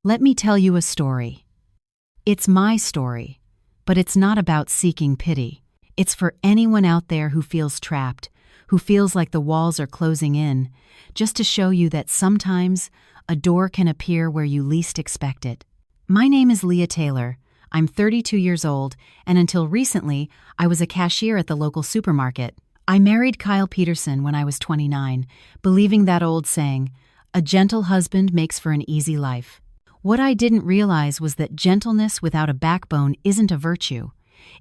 Let me tell you a story. It's my story, but it's not about seeking pity. It's for anyone out there who feels trapped, who feels like the walls are closing in, just to show you that sometimes a door can appear where you least expect it. My name is Leah Taylor. I'm 32 years old, and until recently, I was a cashier at the local supermarket. I married Kyle Peterson when I was 29, believing that old saying, "A gentle husband makes for an easy life." What I didn't realize was that gentleness without a backbone isn't a virtue.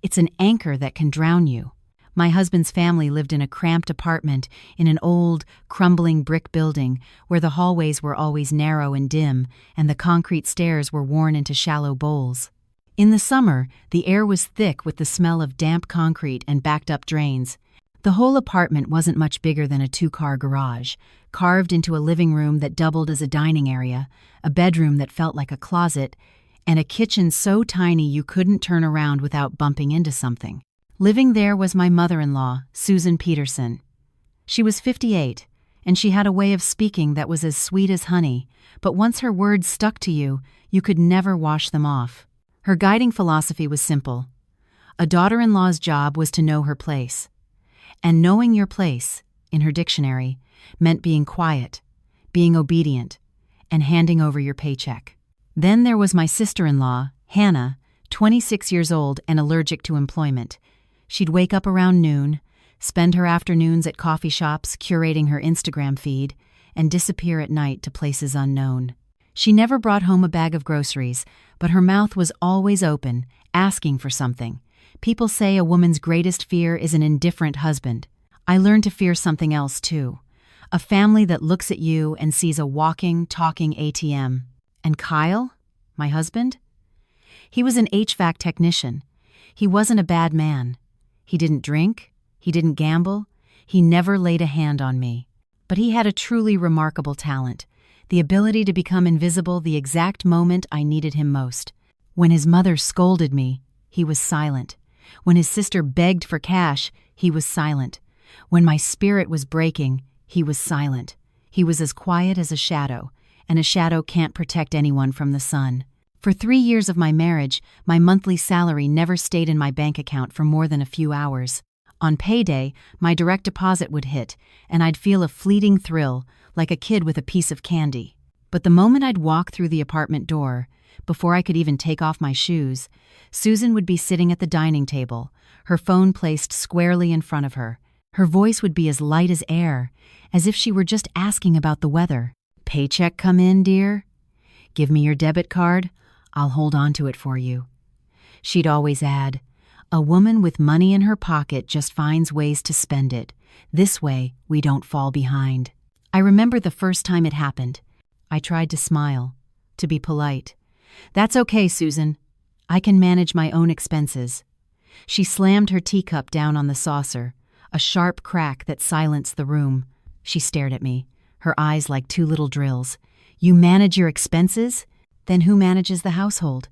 It's an anchor that can drown you. My husband's family lived in a cramped apartment in an old, crumbling brick building where the hallways were always narrow and dim and the concrete stairs were worn into shallow bowls. In the summer, the air was thick with the smell of damp concrete and backed-up drains. The whole apartment wasn't much bigger than a two-car garage, carved into a living room that doubled as a dining area, a bedroom that felt like a closet, and a kitchen so tiny you couldn't turn around without bumping into something. Living there was my mother-in-law, Susan Peterson. She was 58, and she had a way of speaking that was as sweet as honey, but once her words stuck to you, you could never wash them off. Her guiding philosophy was simple. A daughter-in-law's job was to know her place. And knowing your place, in her dictionary, meant being quiet, being obedient, and handing over your paycheck. Then there was my sister-in-law, Hannah, 26 years old and allergic to employment. She'd wake up around noon, spend her afternoons at coffee shops curating her Instagram feed, and disappear at night to places unknown. She never brought home a bag of groceries, but her mouth was always open, asking for something. People say a woman's greatest fear is an indifferent husband. I learned to fear something else, too. A family that looks at you and sees a walking, talking ATM. And Kyle, my husband? He was an HVAC technician. He wasn't a bad man. He didn't drink. He didn't gamble. He never laid a hand on me. But he had a truly remarkable talent. The ability to become invisible the exact moment I needed him most. When his mother scolded me, he was silent. When his sister begged for cash, he was silent. When my spirit was breaking, he was silent. He was as quiet as a shadow, and a shadow can't protect anyone from the sun. For 3 years of my marriage, my monthly salary never stayed in my bank account for more than a few hours. On payday, my direct deposit would hit, and I'd feel a fleeting thrill, like a kid with a piece of candy. But the moment I'd walk through the apartment door, before I could even take off my shoes, Susan would be sitting at the dining table, her phone placed squarely in front of her. Her voice would be as light as air, as if she were just asking about the weather. "Paycheck come in, dear? Give me your debit card. I'll hold on to it for you." She'd always add, "A woman with money in her pocket just finds ways to spend it. This way, we don't fall behind." I remember the first time it happened. I tried to smile, to be polite. "That's okay, Susan. I can manage my own expenses." She slammed her teacup down on the saucer, a sharp crack that silenced the room. She stared at me, her eyes like two little drills. "You manage your expenses? Then who manages the household?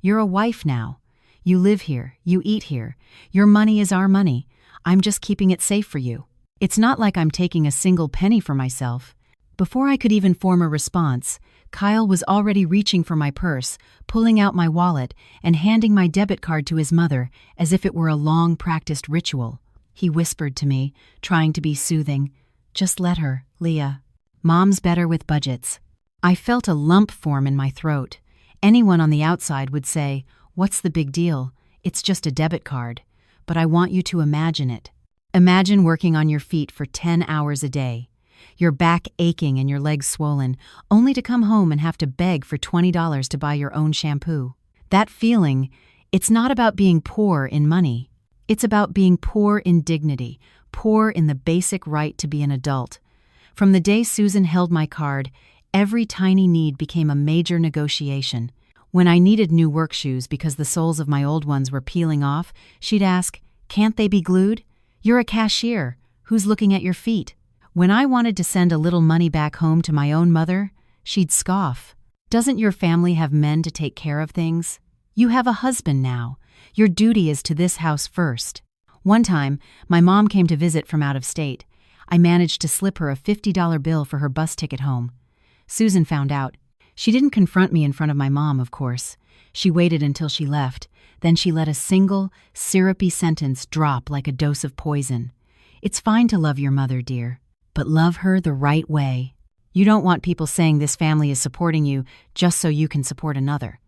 You're a wife now. You live here, you eat here. Your money is our money. I'm just keeping it safe for you. It's not like I'm taking a single penny for myself." Before I could even form a response, Kyle was already reaching for my purse, pulling out my wallet, and handing my debit card to his mother as if it were a long-practiced ritual. He whispered to me, trying to be soothing, "Just let her, Leah. Mom's better with budgets." I felt a lump form in my throat. Anyone on the outside would say, "What's the big deal? It's just a debit card." But I want you to imagine it. Imagine working on your feet for 10 hours a day, your back aching and your legs swollen, only to come home and have to beg for $20 to buy your own shampoo. That feeling, it's not about being poor in money. It's about being poor in dignity, poor in the basic right to be an adult. From the day Susan held my card, every tiny need became a major negotiation. When I needed new work shoes because the soles of my old ones were peeling off, she'd ask, "Can't they be glued? You're a cashier. Who's looking at your feet?" When I wanted to send a little money back home to my own mother, she'd scoff. "Doesn't your family have men to take care of things? You have a husband now. Your duty is to this house first." One time, my mom came to visit from out of state. I managed to slip her a $50 bill for her bus ticket home. Susan found out. She didn't confront me in front of my mom, of course. She waited until she left, then she let a single, syrupy sentence drop like a dose of poison. It's fine to love your mother, dear, but love her the right way. You don't want people saying this family is supporting you just so you can support another.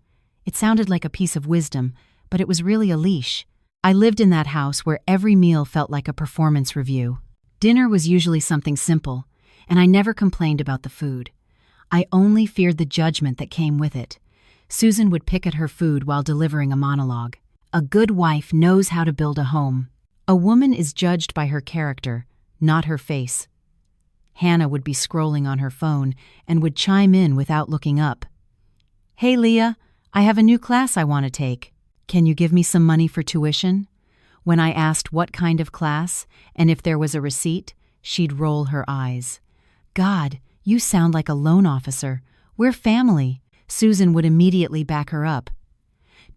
It sounded like a piece of wisdom, but it was really a leash. I lived in that house where every meal felt like a performance review. Dinner was usually something simple, and I never complained about the food. I only feared the judgment that came with it. Susan would pick at her food while delivering a monologue. A good wife knows how to build a home. A woman is judged by her character, not her face. Hannah would be scrolling on her phone and would chime in without looking up. "Hey, Leah, I have a new class I want to take. Can you give me some money for tuition?" When I asked what kind of class and if there was a receipt, she'd roll her eyes. "God, you sound like a loan officer. We're family." Susan would immediately back her up.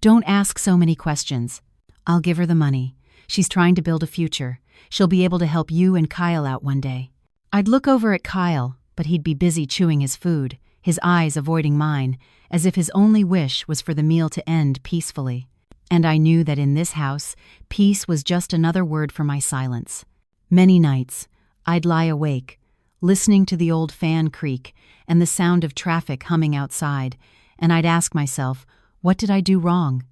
"Don't ask so many questions. I'll give her the money. She's trying to build a future. She'll be able to help you and Kyle out one day." I'd look over at Kyle, but he'd be busy chewing his food, his eyes avoiding mine, as if his only wish was for the meal to end peacefully. And I knew that in this house, peace was just another word for my silence. Many nights, I'd lie awake, listening to the old fan creak and the sound of traffic humming outside, and I'd ask myself, what did I do wrong?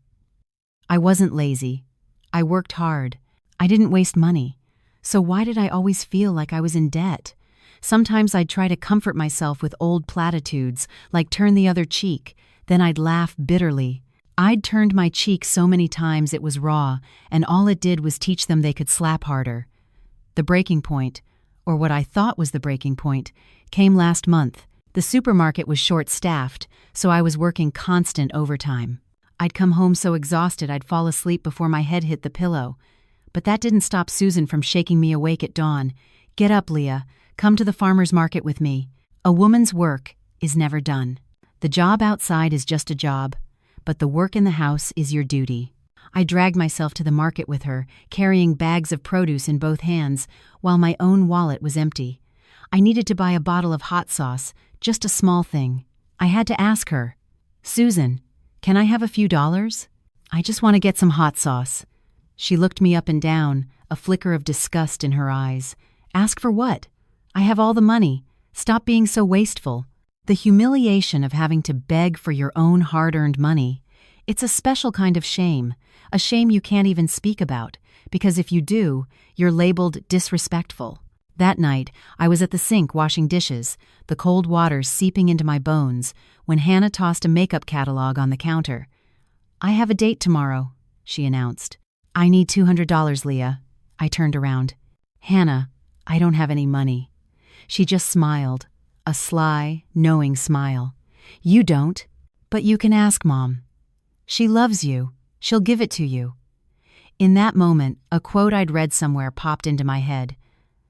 I wasn't lazy. I worked hard. I didn't waste money. So why did I always feel like I was in debt? Sometimes I'd try to comfort myself with old platitudes, like turn the other cheek, then I'd laugh bitterly. I'd turned my cheek so many times it was raw, and all it did was teach them they could slap harder. The breaking point, or what I thought was the breaking point, came last month. The supermarket was short-staffed, so I was working constant overtime. I'd come home so exhausted I'd fall asleep before my head hit the pillow. But that didn't stop Susan from shaking me awake at dawn. "Get up, Leah. Come to the farmer's market with me. A woman's work is never done. The job outside is just a job, but the work in the house is your duty." I dragged myself to the market with her, carrying bags of produce in both hands, while my own wallet was empty. I needed to buy a bottle of hot sauce, just a small thing. I had to ask her, "Susan, can I have a few dollars? I just want to get some hot sauce." She looked me up and down, a flicker of disgust in her eyes. "Ask for what? I have all the money. Stop being so wasteful." The humiliation of having to beg for your own hard-earned money, it's a special kind of shame, a shame you can't even speak about, because if you do, you're labeled disrespectful. That night, I was at the sink washing dishes, the cold water seeping into my bones, when Hannah tossed a makeup catalog on the counter. "I have a date tomorrow," she announced. "I need $200, Leah." I turned around. "Hannah, I don't have any money." She just smiled, a sly, knowing smile. "You don't, but you can ask Mom. She loves you. She'll give it to you." In that moment, a quote I'd read somewhere popped into my head.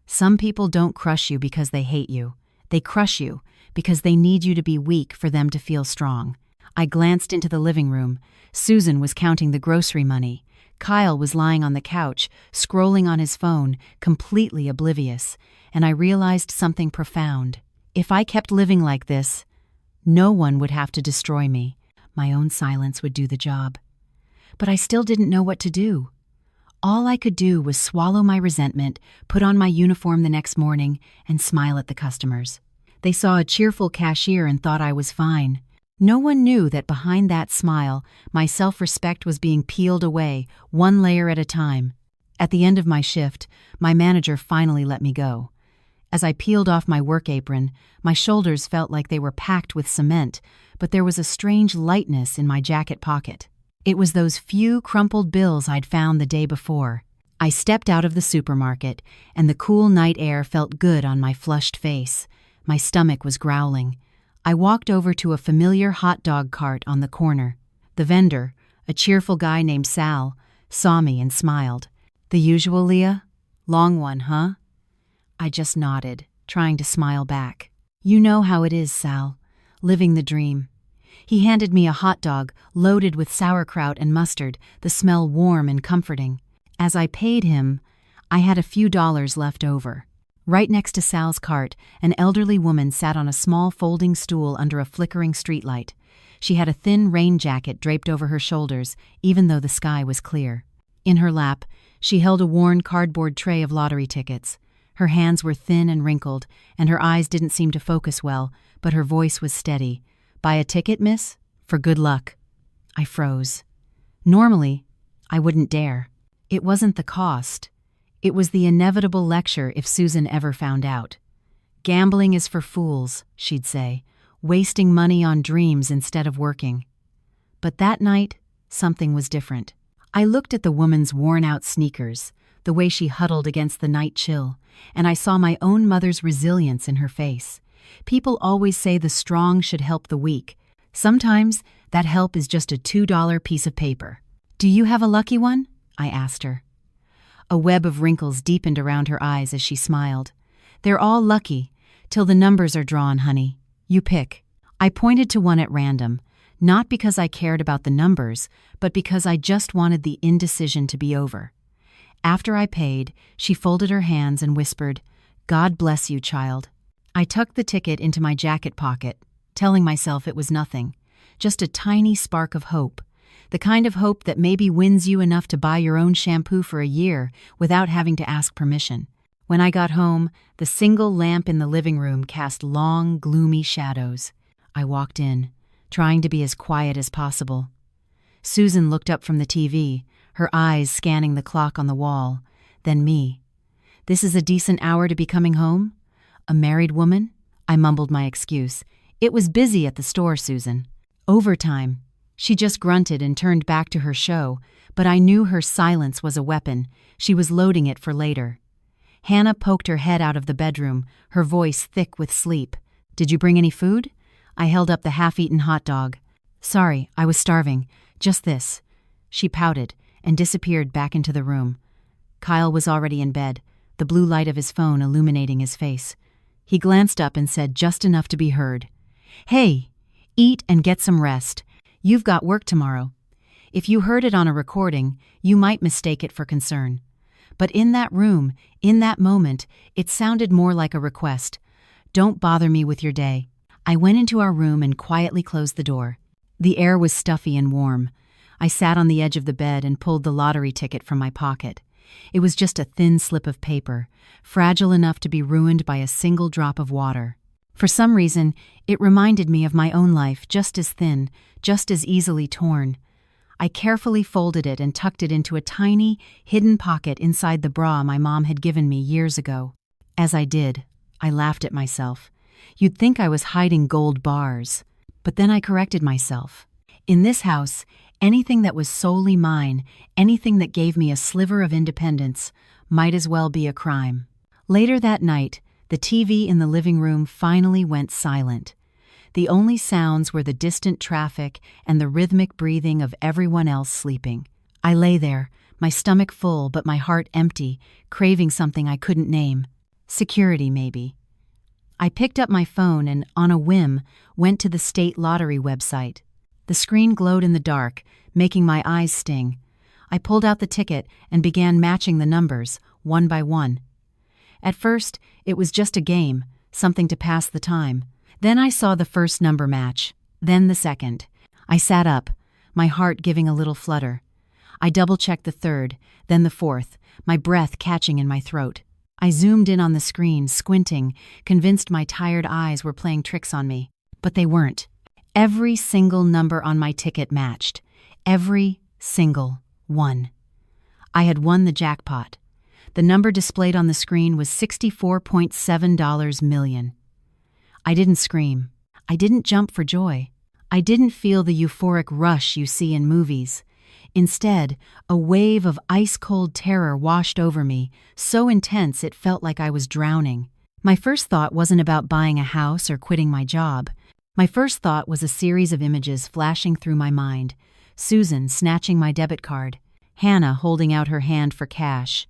Some people don't crush you because they hate you. They crush you because they need you to be weak for them to feel strong. I glanced into the living room. Susan was counting the grocery money. Kyle was lying on the couch, scrolling on his phone, completely oblivious, and I realized something profound. If I kept living like this, no one would have to destroy me. My own silence would do the job. But I still didn't know what to do. All I could do was swallow my resentment, put on my uniform the next morning, and smile at the customers. They saw a cheerful cashier and thought I was fine. No one knew that behind that smile, my self-respect was being peeled away, one layer at a time. At the end of my shift, my manager finally let me go. As I peeled off my work apron, my shoulders felt like they were packed with cement, but there was a strange lightness in my jacket pocket. It was those few crumpled bills I'd found the day before. I stepped out of the supermarket, and the cool night air felt good on my flushed face. My stomach was growling. I walked over to a familiar hot dog cart on the corner. The vendor, a cheerful guy named Sal, saw me and smiled. "The usual, Leah? Long one, huh?" I just nodded, trying to smile back. "You know how it is, Sal. Living the dream." He handed me a hot dog loaded with sauerkraut and mustard, the smell warm and comforting. As I paid him, I had a few dollars left over. Right next to Sal's cart, an elderly woman sat on a small folding stool under a flickering streetlight. She had a thin rain jacket draped over her shoulders, even though the sky was clear. In her lap, she held a worn cardboard tray of lottery tickets. Her hands were thin and wrinkled, and her eyes didn't seem to focus well, but her voice was steady. "Buy a ticket, miss? For good luck." I froze. Normally, I wouldn't dare. It wasn't the cost. It was the inevitable lecture if Susan ever found out. "Gambling is for fools," she'd say, "wasting money on dreams instead of working." But that night, something was different. I looked at the woman's worn-out sneakers, the way she huddled against the night chill, and I saw my own mother's resilience in her face. People always say the strong should help the weak. Sometimes that help is just a $2 piece of paper. "Do you have a lucky one?" I asked her. A web of wrinkles deepened around her eyes as she smiled. "They're all lucky, till the numbers are drawn, honey. You pick." I pointed to one at random, not because I cared about the numbers, but because I just wanted the indecision to be over. After I paid, she folded her hands and whispered, "God bless you, child." I tucked the ticket into my jacket pocket, telling myself it was nothing, just a tiny spark of hope, the kind of hope that maybe wins you enough to buy your own shampoo for a year without having to ask permission. When I got home, the single lamp in the living room cast long, gloomy shadows. I walked in, trying to be as quiet as possible. Susan looked up from the TV, her eyes scanning the clock on the wall, then me. "This is a decent hour to be coming home? A married woman?" I mumbled my excuse. "It was busy at the store, Susan." "Overtime." She just grunted and turned back to her show, but I knew her silence was a weapon. She was loading it for later. Hannah poked her head out of the bedroom, her voice thick with sleep. "Did you bring any food?" I held up the half-eaten hot dog. "Sorry, I was starving. Just this." She pouted and disappeared back into the room. Kyle was already in bed, the blue light of his phone illuminating his face. He glanced up and said just enough to be heard, "Hey, eat and get some rest. You've got work tomorrow." If you heard it on a recording, you might mistake it for concern. But in that room, in that moment, it sounded more like a request. "Don't bother me with your day." I went into our room and quietly closed the door. The air was stuffy and warm. I sat on the edge of the bed and pulled the lottery ticket from my pocket. It was just a thin slip of paper, fragile enough to be ruined by a single drop of water. For some reason, it reminded me of my own life, just as thin, just as easily torn. I carefully folded it and tucked it into a tiny, hidden pocket inside the bra my mom had given me years ago. As I did, I laughed at myself. You'd think I was hiding gold bars. But then I corrected myself. In this house, anything that was solely mine, anything that gave me a sliver of independence, might as well be a crime. Later that night, the TV in the living room finally went silent. The only sounds were the distant traffic and the rhythmic breathing of everyone else sleeping. I lay there, my stomach full but my heart empty, craving something I couldn't name. Security, maybe. I picked up my phone and, on a whim, went to the state lottery website. The screen glowed in the dark, making my eyes sting. I pulled out the ticket and began matching the numbers, one by one. At first, it was just a game, something to pass the time. Then I saw the first number match, then the second. I sat up, my heart giving a little flutter. I double-checked the third, then the fourth, my breath catching in my throat. I zoomed in on the screen, squinting, convinced my tired eyes were playing tricks on me. But they weren't. Every single number on my ticket matched. Every single one. I had won the jackpot. The number displayed on the screen was $64.7 million. I didn't scream. I didn't jump for joy. I didn't feel the euphoric rush you see in movies. Instead, a wave of ice-cold terror washed over me, so intense it felt like I was drowning. My first thought wasn't about buying a house or quitting my job. My first thought was a series of images flashing through my mind. Susan snatching my debit card, Hannah holding out her hand for cash,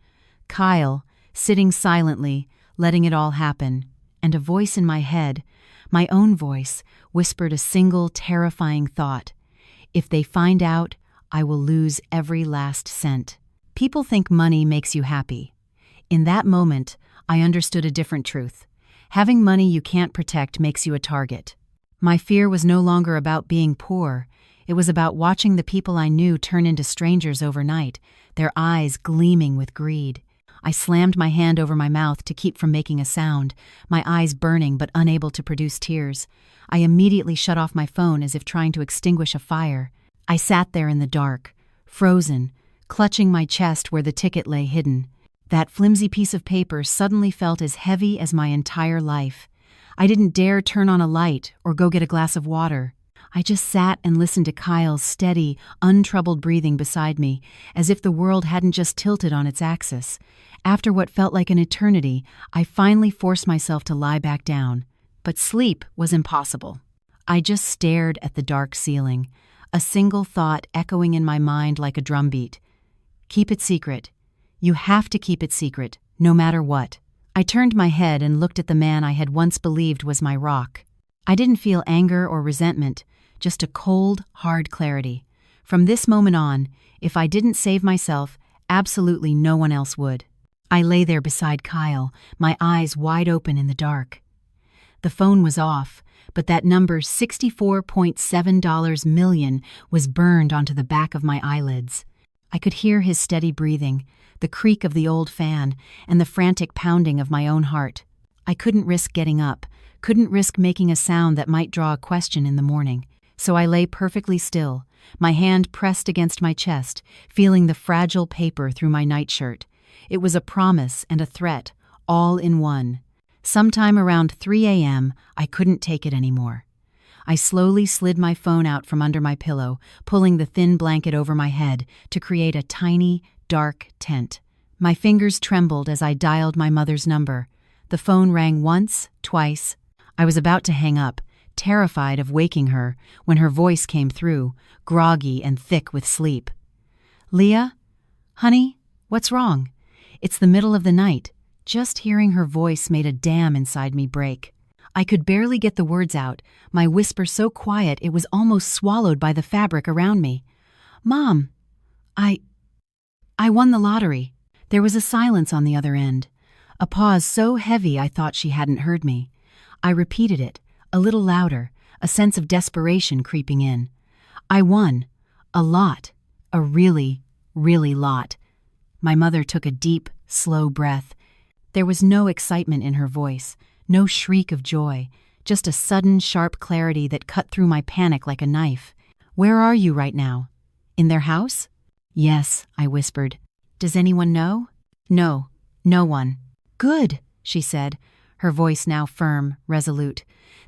Kyle sitting silently, letting it all happen, and a voice in my head, my own voice, whispered a single terrifying thought. If they find out, I will lose every last cent. People think money makes you happy. In that moment, I understood a different truth. Having money you can't protect makes you a target. My fear was no longer about being poor. It was about watching the people I knew turn into strangers overnight, their eyes gleaming with greed. I slammed my hand over my mouth to keep from making a sound, my eyes burning but unable to produce tears. I immediately shut off my phone as if trying to extinguish a fire. I sat there in the dark, frozen, clutching my chest where the ticket lay hidden. That flimsy piece of paper suddenly felt as heavy as my entire life. I didn't dare turn on a light or go get a glass of water. I just sat and listened to Kyle's steady, untroubled breathing beside me, as if the world hadn't just tilted on its axis. After what felt like an eternity, I finally forced myself to lie back down. But sleep was impossible. I just stared at the dark ceiling, a single thought echoing in my mind like a drumbeat. Keep it secret. You have to keep it secret, no matter what. I turned my head and looked at the man I had once believed was my rock. I didn't feel anger or resentment, just a cold, hard clarity. From this moment on, if I didn't save myself, absolutely no one else would. I lay there beside Kyle, my eyes wide open in the dark. The phone was off, but that number $64.7 million was burned onto the back of my eyelids. I could hear his steady breathing, the creak of the old fan, and the frantic pounding of my own heart. I couldn't risk getting up, couldn't risk making a sound that might draw a question in the morning. So I lay perfectly still, my hand pressed against my chest, feeling the fragile paper through my nightshirt. It was a promise and a threat, all in one. Sometime around 3 a.m., I couldn't take it anymore. I slowly slid my phone out from under my pillow, pulling the thin blanket over my head to create a tiny, dark tent. My fingers trembled as I dialed my mother's number. The phone rang once, twice. I was about to hang up, terrified of waking her, when her voice came through, groggy and thick with sleep. "Leah? Honey? What's wrong?" It's the middle of the night. Just hearing her voice made a dam inside me break. I could barely get the words out, my whisper so quiet it was almost swallowed by the fabric around me. "Mom, I won the lottery." There was a silence on the other end, a pause so heavy I thought she hadn't heard me. I repeated it, a little louder, a sense of desperation creeping in. "I won. A lot. A really, really lot." My mother took a deep, slow breath. There was no excitement in her voice, no shriek of joy, just a sudden, sharp clarity that cut through my panic like a knife. "Where are you right now? In their house?" "Yes," I whispered. "Does anyone know?" "No, no one." "Good," she said, her voice now firm, resolute.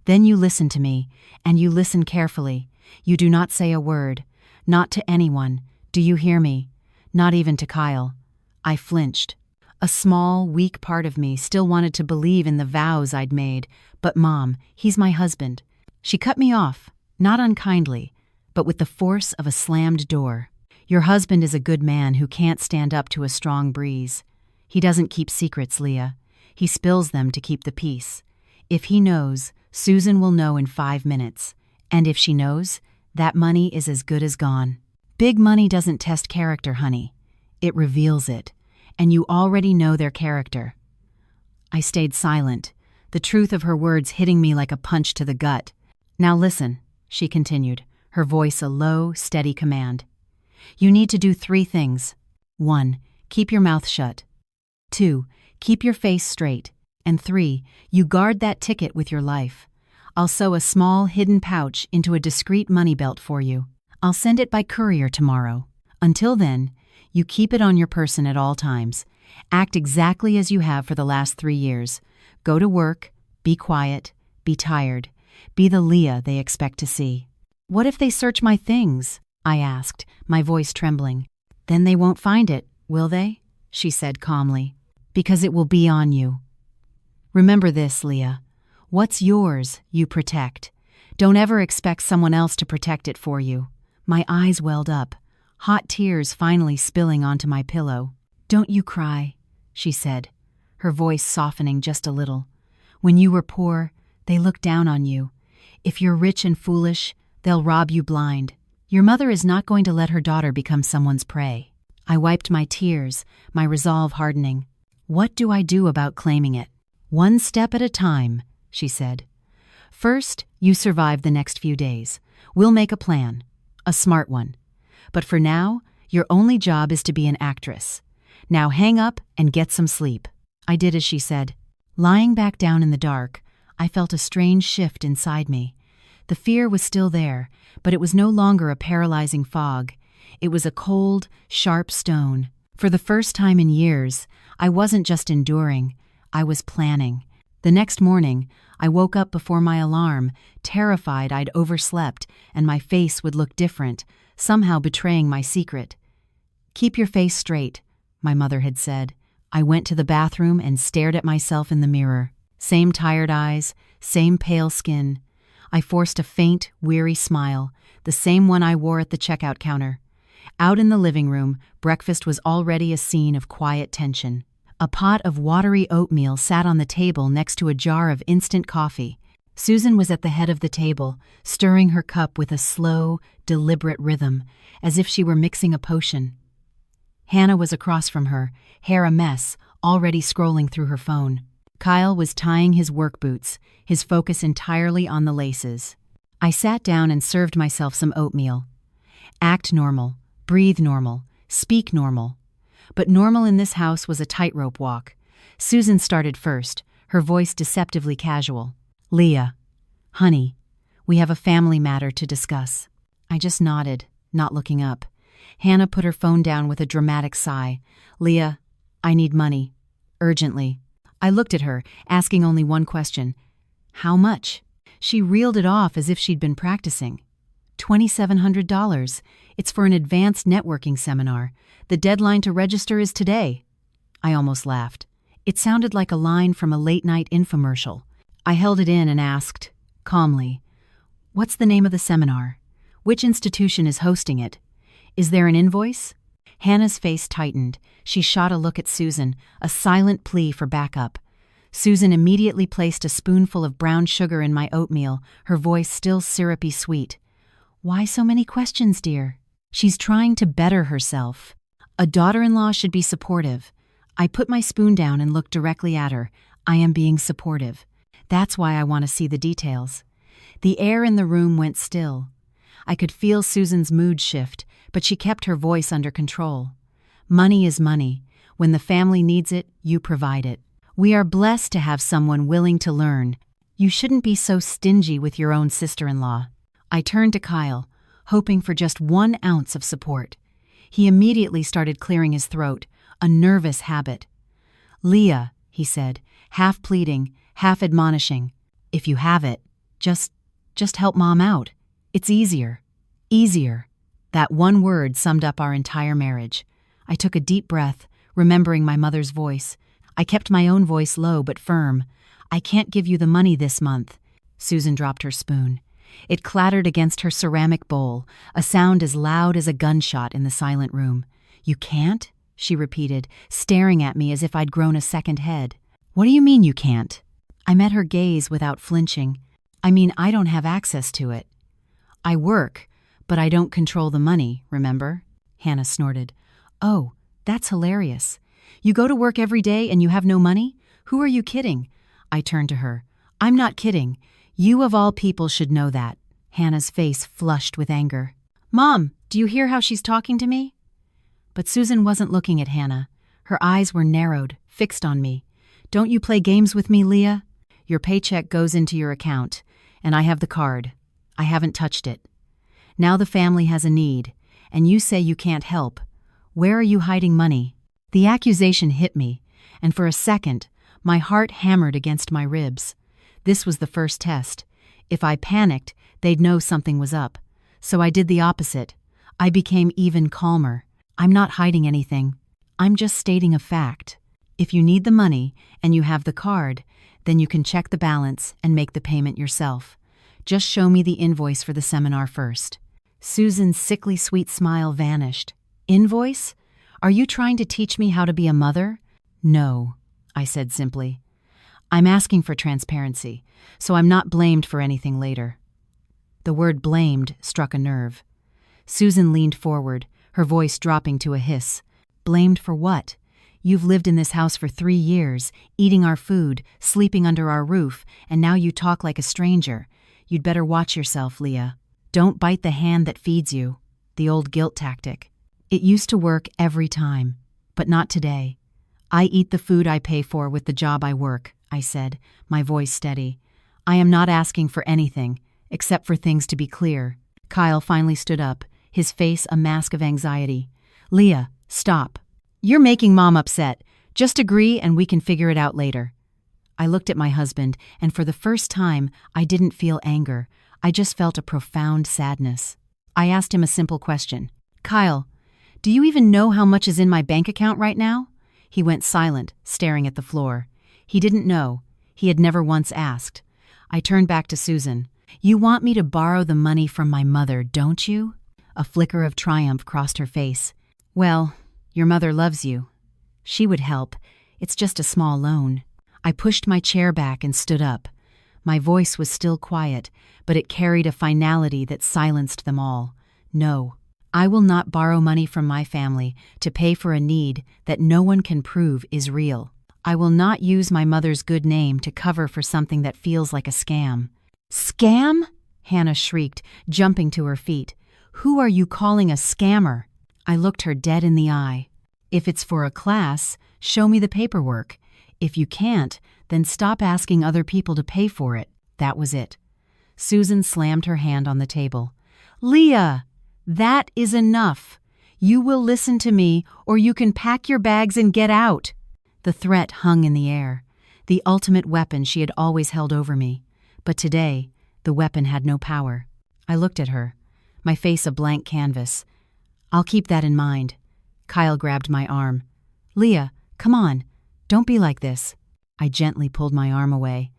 "Then you listen to me, and you listen carefully. You do not say a word. Not to anyone. Do you hear me? Not even to Kyle." I flinched. A small, weak part of me still wanted to believe in the vows I'd made, but Mom, he's my husband. She cut me off, not unkindly, but with the force of a slammed door. "Your husband is a good man who can't stand up to a strong breeze. He doesn't keep secrets, Leah. He spills them to keep the peace. If he knows, Susan will know in 5 minutes. And if she knows, that money is as good as gone. Big money doesn't test character, honey. It reveals it. And you already know their character." I stayed silent, the truth of her words hitting me like a punch to the gut. "Now listen," she continued, her voice a low, steady command. "You need to do 3 things. 1. Keep your mouth shut. 2. Keep your face straight. And 3. You guard that ticket with your life. I'll sew a small, hidden pouch into a discreet money belt for you. I'll send it by courier tomorrow. Until then, you keep it on your person at all times. Act exactly as you have for the last 3 years. Go to work, be quiet, be tired. Be the Leah they expect to see." "What if they search my things?" I asked, my voice trembling. "Then they won't find it, will they?" she said calmly. "Because it will be on you. Remember this, Leah. What's yours, you protect. Don't ever expect someone else to protect it for you." My eyes welled up, hot tears finally spilling onto my pillow. "Don't you cry," she said, her voice softening just a little. "When you were poor, they looked down on you. If you're rich and foolish, they'll rob you blind. Your mother is not going to let her daughter become someone's prey." I wiped my tears, my resolve hardening. What do I do about claiming it? One step at a time, she said. First, you survive the next few days. We'll make a plan. A smart one. But for now, your only job is to be an actress. Now hang up and get some sleep. I did as she said. Lying back down in the dark, I felt a strange shift inside me. The fear was still there, but it was no longer a paralyzing fog. It was a cold, sharp stone. For the first time in years, I wasn't just enduring, I was planning. The next morning, I woke up before my alarm, terrified I'd overslept and my face would look different, somehow betraying my secret. Keep your face straight, my mother had said. I went to the bathroom and stared at myself in the mirror. Same tired eyes, same pale skin. I forced a faint, weary smile, the same one I wore at the checkout counter. Out in the living room, breakfast was already a scene of quiet tension. A pot of watery oatmeal sat on the table next to a jar of instant coffee. Susan was at the head of the table, stirring her cup with a slow, deliberate rhythm, as if she were mixing a potion. Hannah was across from her, hair a mess, already scrolling through her phone. Kyle was tying his work boots, his focus entirely on the laces. I sat down and served myself some oatmeal. Act normal, breathe normal, speak normal. But normal in this house was a tightrope walk. Susan started first, her voice deceptively casual. Leah, honey, we have a family matter to discuss. I just nodded, not looking up. Hannah put her phone down with a dramatic sigh. Leah, I need money. Urgently. I looked at her, asking only one question. How much? She reeled it off as if she'd been practicing. $2,700. It's for an advanced networking seminar. The deadline to register is today. I almost laughed. It sounded like a line from a late-night infomercial. I held it in and asked, calmly, what's the name of the seminar? Which institution is hosting it? Is there an invoice? Hannah's face tightened. She shot a look at Susan, a silent plea for backup. Susan immediately placed a spoonful of brown sugar in my oatmeal, her voice still syrupy sweet. Why so many questions, dear? She's trying to better herself. A daughter-in-law should be supportive. I put my spoon down and looked directly at her. I am being supportive. That's why I want to see the details. The air in the room went still. I could feel Susan's mood shift, but she kept her voice under control. Money is money. When the family needs it, you provide it. We are blessed to have someone willing to learn. You shouldn't be so stingy with your own sister-in-law. I turned to Kyle, hoping for just 1 ounce of support. He immediately started clearing his throat, a nervous habit. Leah, he said, half pleading, half admonishing, if you have it, just help Mom out. It's easier. Easier. That one word summed up our entire marriage. I took a deep breath, remembering my mother's voice. I kept my own voice low but firm. I can't give you the money this month. Susan dropped her spoon. It clattered against her ceramic bowl, a sound as loud as a gunshot in the silent room. You can't? She repeated, staring at me as if I'd grown a second head. What do you mean you can't? I met her gaze without flinching. I mean, I don't have access to it. I work, but I don't control the money, remember? Hannah snorted. Oh, that's hilarious. You go to work every day and you have no money? Who are you kidding? I turned to her. I'm not kidding. You of all people should know that. Hannah's face flushed with anger. Mom, do you hear how she's talking to me? But Susan wasn't looking at Hannah. Her eyes were narrowed, fixed on me. Don't you play games with me, Leah? Your paycheck goes into your account, and I have the card. I haven't touched it. Now the family has a need, and you say you can't help. Where are you hiding money? The accusation hit me, and for a second, my heart hammered against my ribs. This was the first test. If I panicked, they'd know something was up. So I did the opposite. I became even calmer. I'm not hiding anything. I'm just stating a fact. If you need the money and you have the card, then you can check the balance and make the payment yourself. Just show me the invoice for the seminar first. Susan's sickly sweet smile vanished. Invoice? Are you trying to teach me how to be a mother? No, I said simply. I'm asking for transparency, so I'm not blamed for anything later. The word blamed struck a nerve. Susan leaned forward, her voice dropping to a hiss. Blamed for what? You've lived in this house for 3 years, eating our food, sleeping under our roof, and now you talk like a stranger. You'd better watch yourself, Leah. Don't bite the hand that feeds you. The old guilt tactic. It used to work every time, but not today. I eat the food I pay for with the job I work, I said, my voice steady. I am not asking for anything, except for things to be clear. Kyle finally stood up, his face a mask of anxiety. Leah, stop. You're making Mom upset. Just agree and we can figure it out later. I looked at my husband, and for the first time, I didn't feel anger. I just felt a profound sadness. I asked him a simple question. Kyle, do you even know how much is in my bank account right now? He went silent, staring at the floor. He didn't know. He had never once asked. I turned back to Susan. You want me to borrow the money from my mother, don't you? A flicker of triumph crossed her face. Well, your mother loves you. She would help. It's just a small loan. I pushed my chair back and stood up. My voice was still quiet, but it carried a finality that silenced them all. No, I will not borrow money from my family to pay for a need that no one can prove is real. I will not use my mother's good name to cover for something that feels like a scam. Scam? Hannah shrieked, jumping to her feet. Who are you calling a scammer? I looked her dead in the eye. If it's for a class, show me the paperwork. If you can't, then stop asking other people to pay for it. That was it. Susan slammed her hand on the table. Leah, that is enough. You will listen to me, or you can pack your bags and get out. The threat hung in the air, the ultimate weapon she had always held over me. But today, the weapon had no power. I looked at her, my face a blank canvas. I'll keep that in mind. Kyle grabbed my arm. Leah, come on. Don't be like this. I gently pulled my arm away.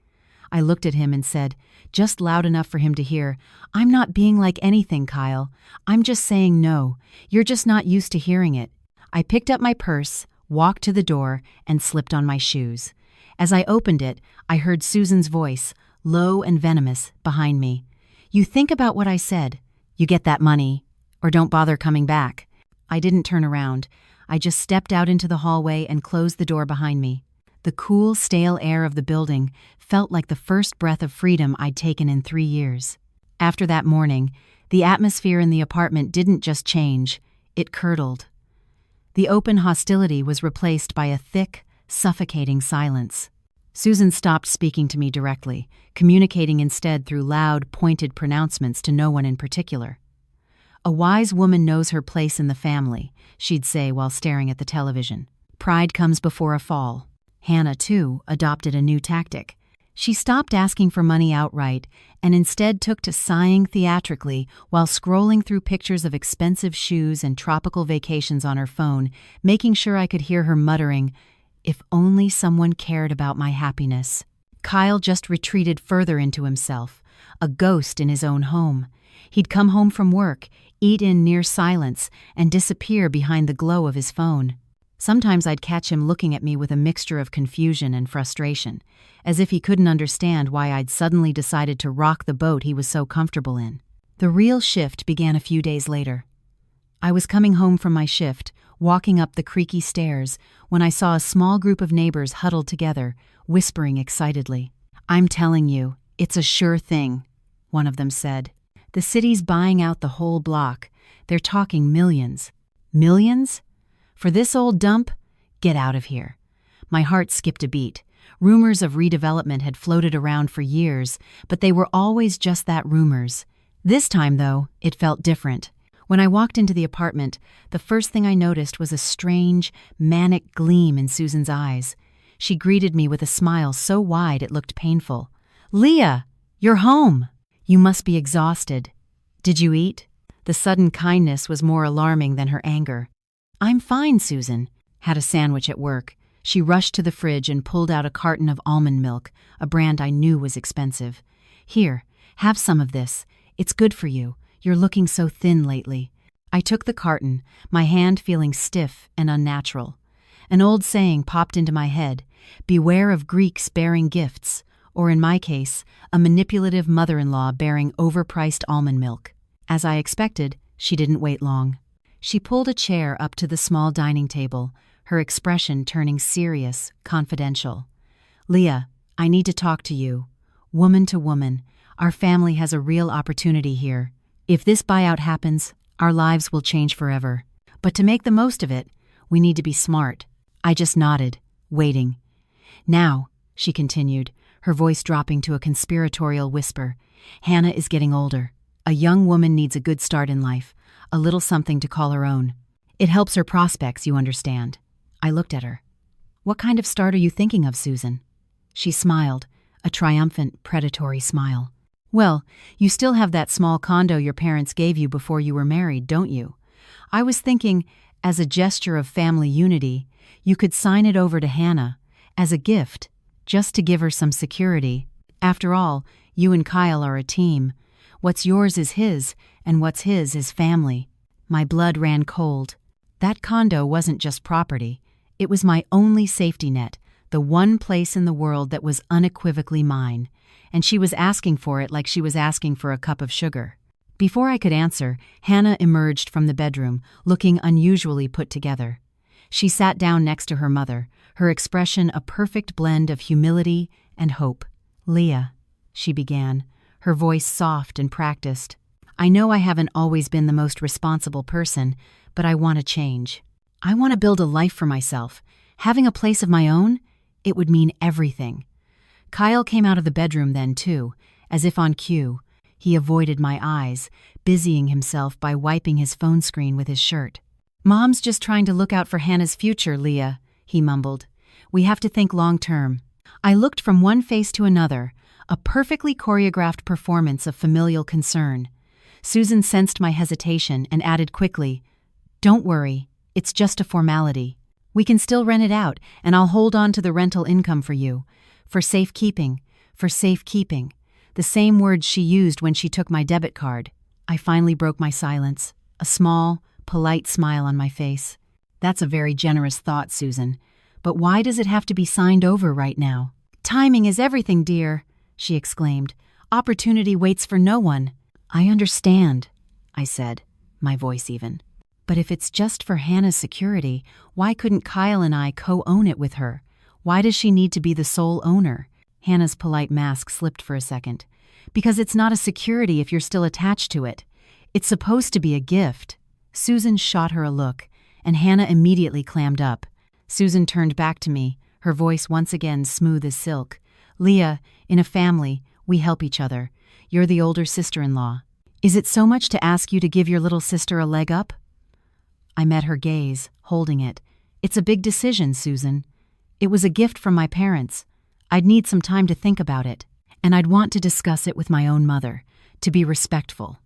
I looked at him and said, just loud enough for him to hear, I'm not being like anything, Kyle. I'm just saying no. You're just not used to hearing it. I picked up my purse, walked to the door, and slipped on my shoes. As I opened it, I heard Susan's voice, low and venomous, behind me. You think about what I said. You get that money, or don't bother coming back. I didn't turn around. I just stepped out into the hallway and closed the door behind me. The cool, stale air of the building felt like the first breath of freedom I'd taken in 3 years. After that morning, the atmosphere in the apartment didn't just change, it curdled. The open hostility was replaced by a thick, suffocating silence. Susan stopped speaking to me directly, communicating instead through loud, pointed pronouncements to no one in particular. A wise woman knows her place in the family, she'd say while staring at the television. Pride comes before a fall. Hannah, too, adopted a new tactic. She stopped asking for money outright and instead took to sighing theatrically while scrolling through pictures of expensive shoes and tropical vacations on her phone, making sure I could hear her muttering, "If only someone cared about my happiness." Kyle just retreated further into himself, a ghost in his own home. He'd come home from work, eat in near silence, and disappear behind the glow of his phone. Sometimes I'd catch him looking at me with a mixture of confusion and frustration, as if he couldn't understand why I'd suddenly decided to rock the boat he was so comfortable in. The real shift began a few days later. I was coming home from my shift, walking up the creaky stairs, when I saw a small group of neighbors huddled together, whispering excitedly. "I'm telling you, it's a sure thing," one of them said. "The city's buying out the whole block. They're talking millions." Millions? For this old dump? Get out of here. My heart skipped a beat. Rumors of redevelopment had floated around for years, but they were always just that, rumors. This time, though, it felt different. When I walked into the apartment, the first thing I noticed was a strange, manic gleam in Susan's eyes. She greeted me with a smile so wide it looked painful. "Leah, you're home. You must be exhausted. Did you eat?" The sudden kindness was more alarming than her anger. "I'm fine, Susan." Had a sandwich at work. She rushed to the fridge and pulled out a carton of almond milk, a brand I knew was expensive. "Here, have some of this. It's good for you. You're looking so thin lately." I took the carton, my hand feeling stiff and unnatural. An old saying popped into my head, "Beware of Greeks bearing gifts," or in my case, a manipulative mother-in-law bearing overpriced almond milk. As I expected, she didn't wait long. She pulled a chair up to the small dining table, her expression turning serious, confidential. "Leah, I need to talk to you. Woman to woman, our family has a real opportunity here. If this buyout happens, our lives will change forever. But to make the most of it, we need to be smart." I just nodded, waiting. "Now," she continued, her voice dropping to a conspiratorial whisper, "Hannah is getting older. A young woman needs a good start in life, a little something to call her own. It helps her prospects, you understand." I looked at her. "What kind of start are you thinking of, Susan?" She smiled, a triumphant, predatory smile. "Well, you still have that small condo your parents gave you before you were married, don't you? I was thinking, as a gesture of family unity, you could sign it over to Hannah, as a gift, just to give her some security. After all, you and Kyle are a team. What's yours is his, and what's his is family." My blood ran cold. That condo wasn't just property. It was my only safety net, the one place in the world that was unequivocally mine, and she was asking for it like she was asking for a cup of sugar. Before I could answer, Hannah emerged from the bedroom, looking unusually put together. She sat down next to her mother, her expression a perfect blend of humility and hope. "Leah," she began, her voice soft and practiced, "I know I haven't always been the most responsible person, but I want to change. I want to build a life for myself. Having a place of my own, it would mean everything." Kyle came out of the bedroom then, too, as if on cue. He avoided my eyes, busying himself by wiping his phone screen with his shirt. "Mom's just trying to look out for Hannah's future, Leah," he mumbled. "We have to think long-term." I looked from one face to another, a perfectly choreographed performance of familial concern. Susan sensed my hesitation and added quickly, "Don't worry, it's just a formality. We can still rent it out, and I'll hold on to the rental income for you. For safekeeping, for safekeeping." The same words she used when she took my debit card. I finally broke my silence, a small, polite smile on my face. "That's a very generous thought, Susan. But why does it have to be signed over right now?" "Timing is everything, dear," she exclaimed. "Opportunity waits for no one." "I understand," I said, my voice even. "But if it's just for Hannah's security, why couldn't Kyle and I co-own it with her? Why does she need to be the sole owner?" Hannah's polite mask slipped for a second. "Because it's not a security if you're still attached to it. It's supposed to be a gift." Susan shot her a look, and Hannah immediately clammed up. Susan turned back to me, her voice once again smooth as silk. "Leah, in a family, we help each other. You're the older sister-in-law. Is it so much to ask you to give your little sister a leg up?" I met her gaze, holding it. "It's a big decision, Susan. It was a gift from my parents. I'd need some time to think about it, and I'd want to discuss it with my own mother, to be respectful."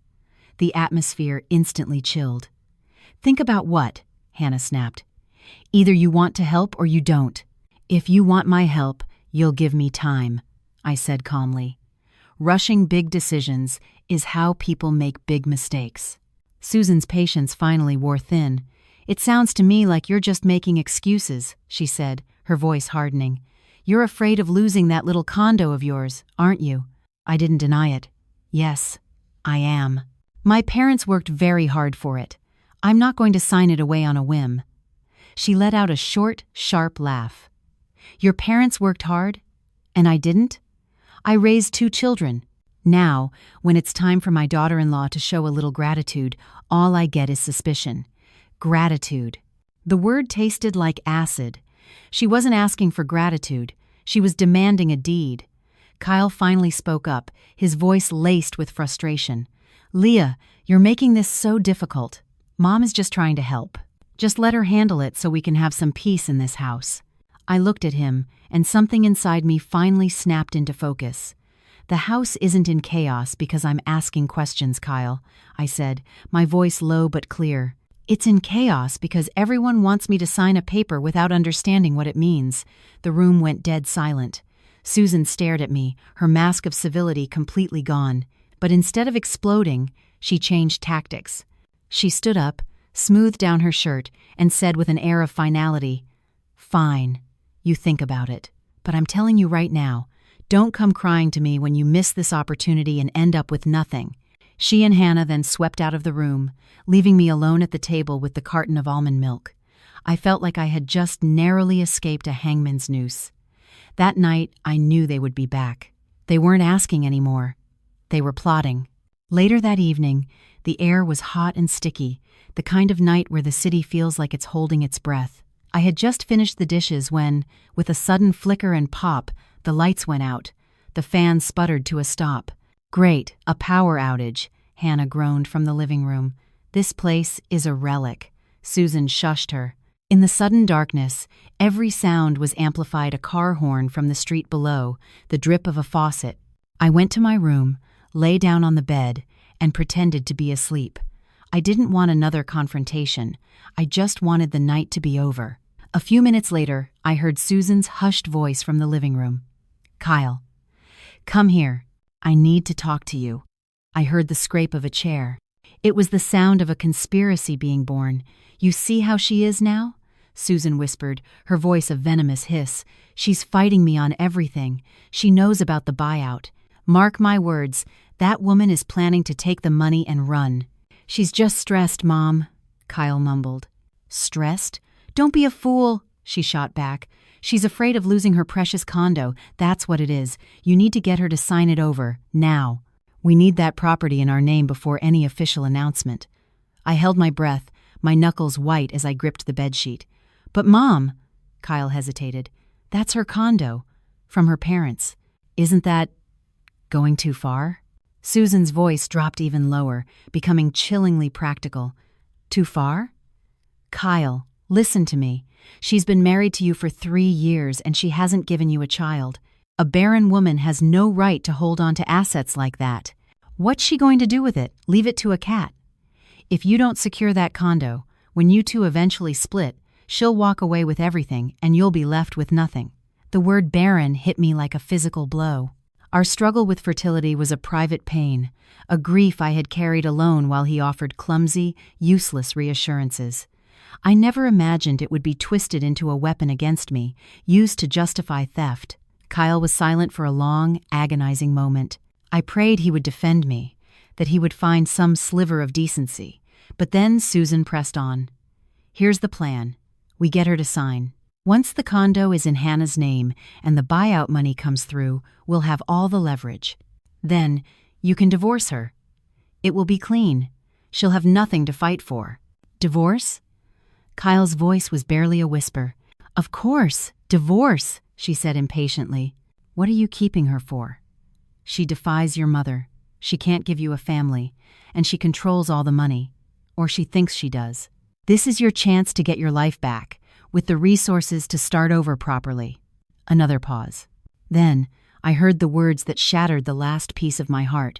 The atmosphere instantly chilled. "Think about what?" Hannah snapped. "Either you want to help or you don't. If you want my help, you'll give me time," I said calmly. Rushing big decisions is how people make big mistakes. Susan's patience finally wore thin. "It sounds to me like you're just making excuses," she said, her voice hardening. "You're afraid of losing that little condo of yours, aren't you?" I didn't deny it. "Yes, I am. My parents worked very hard for it. I'm not going to sign it away on a whim." She let out a short, sharp laugh. "Your parents worked hard? And I didn't? I raised 2 children. Now, when it's time for my daughter-in-law to show a little gratitude, all I get is suspicion. Gratitude." The word tasted like acid. She wasn't asking for gratitude. She was demanding a deed. Kyle finally spoke up, his voice laced with frustration. "Leah, you're making this so difficult. Mom is just trying to help. Just let her handle it so we can have some peace in this house." I looked at him, and something inside me finally snapped into focus. "The house isn't in chaos because I'm asking questions, Kyle," I said, my voice low but clear. "It's in chaos because everyone wants me to sign a paper without understanding what it means." The room went dead silent. Susan stared at me, her mask of civility completely gone. But instead of exploding, she changed tactics. She stood up, smoothed down her shirt, and said with an air of finality, "Fine, you think about it. But I'm telling you right now, don't come crying to me when you miss this opportunity and end up with nothing." She and Hannah then swept out of the room, leaving me alone at the table with the carton of almond milk. I felt like I had just narrowly escaped a hangman's noose. That night, I knew they would be back. They weren't asking anymore. They were plotting. Later that evening, the air was hot and sticky, the kind of night where the city feels like it's holding its breath. I had just finished the dishes when, with a sudden flicker and pop, the lights went out. The fan sputtered to a stop. "Great, a power outage," Hannah groaned from the living room. "This place is a relic." Susan shushed her. In the sudden darkness, every sound was amplified: a car horn from the street below, the drip of a faucet. I went to my room, lay down on the bed, and pretended to be asleep. I didn't want another confrontation. I just wanted the night to be over. A few minutes later, I heard Susan's hushed voice from the living room. "Kyle, come here. I need to talk to you." I heard the scrape of a chair. It was the sound of a conspiracy being born. "You see how she is now?" Susan whispered, her voice a venomous hiss. "She's fighting me on everything. She knows about the buyout. Mark my words, that woman is planning to take the money and run." "She's just stressed, Mom," Kyle mumbled. "Stressed? Don't be a fool," she shot back. "She's afraid of losing her precious condo. That's what it is. You need to get her to sign it over, now. We need that property in our name before any official announcement." I held my breath, my knuckles white as I gripped the bedsheet. "But Mom," Kyle hesitated, "that's her condo, from her parents. Isn't that going too far?" Susan's voice dropped even lower, becoming chillingly practical. "Too far? Kyle, listen to me. She's been married to you for 3 years and she hasn't given you a child. A barren woman has no right to hold on to assets like that. What's she going to do with it? Leave it to a cat? If you don't secure that condo, when you two eventually split, she'll walk away with everything and you'll be left with nothing." The word barren hit me like a physical blow. Our struggle with fertility was a private pain, a grief I had carried alone while he offered clumsy, useless reassurances. I never imagined it would be twisted into a weapon against me, used to justify theft. Kyle was silent for a long, agonizing moment. I prayed he would defend me, that he would find some sliver of decency. But then Susan pressed on. "Here's the plan. We get her to sign. Once the condo is in Hannah's name and the buyout money comes through, we'll have all the leverage. Then you can divorce her. It will be clean. She'll have nothing to fight for." "Divorce?" Kyle's voice was barely a whisper. "Of course, divorce," she said impatiently. "What are you keeping her for?" "She defies your mother. She can't give you a family, and she controls all the money. Or she thinks she does. This is your chance to get your life back, with the resources to start over properly." Another pause. Then I heard the words that shattered the last piece of my heart.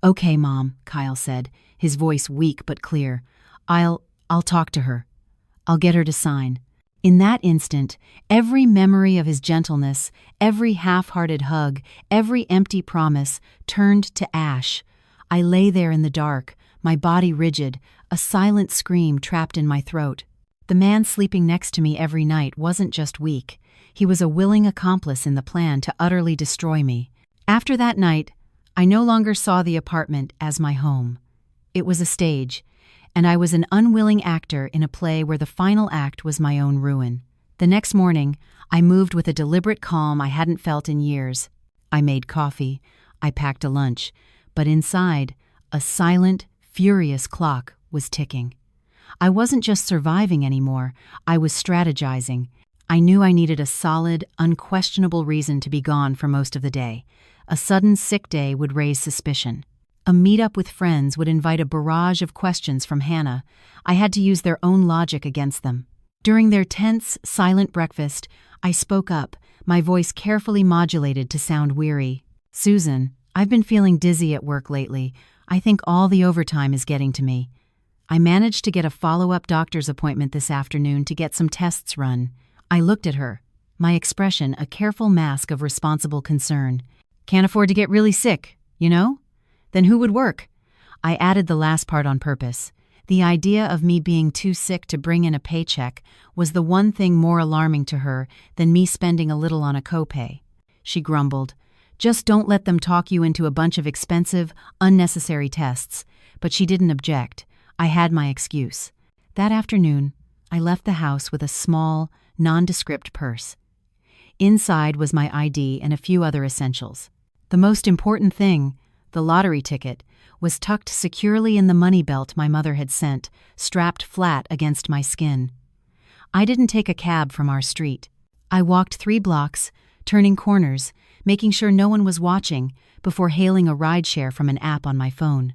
"Okay, Mom," Kyle said, his voice weak but clear. I'll talk to her. I'll get her to sign." In that instant, every memory of his gentleness, every half-hearted hug, every empty promise turned to ash. I lay there in the dark, my body rigid, a silent scream trapped in my throat. The man sleeping next to me every night wasn't just weak. He was a willing accomplice in the plan to utterly destroy me. After that night, I no longer saw the apartment as my home. It was a stage, and I was an unwilling actor in a play where the final act was my own ruin. The next morning, I moved with a deliberate calm I hadn't felt in years. I made coffee, I packed a lunch, but inside, a silent, furious clock was ticking. I wasn't just surviving anymore, I was strategizing. I knew I needed a solid, unquestionable reason to be gone for most of the day. A sudden sick day would raise suspicion. A meet-up with friends would invite a barrage of questions from Hannah. I had to use their own logic against them. During their tense, silent breakfast, I spoke up, my voice carefully modulated to sound weary. "Susan, I've been feeling dizzy at work lately. I think all the overtime is getting to me. I managed to get a follow-up doctor's appointment this afternoon to get some tests run." I looked at her, my expression a careful mask of responsible concern. "Can't afford to get really sick, you know? Then who would work?" I added the last part on purpose. The idea of me being too sick to bring in a paycheck was the one thing more alarming to her than me spending a little on a copay. She grumbled, "Just don't let them talk you into a bunch of expensive, unnecessary tests." But she didn't object. I had my excuse. That afternoon, I left the house with a small, nondescript purse. Inside was my ID and a few other essentials. The most important thing, the lottery ticket, was tucked securely in the money belt my mother had sent, strapped flat against my skin. I didn't take a cab from our street. I walked 3 blocks, turning corners, making sure no one was watching, before hailing a rideshare from an app on my phone.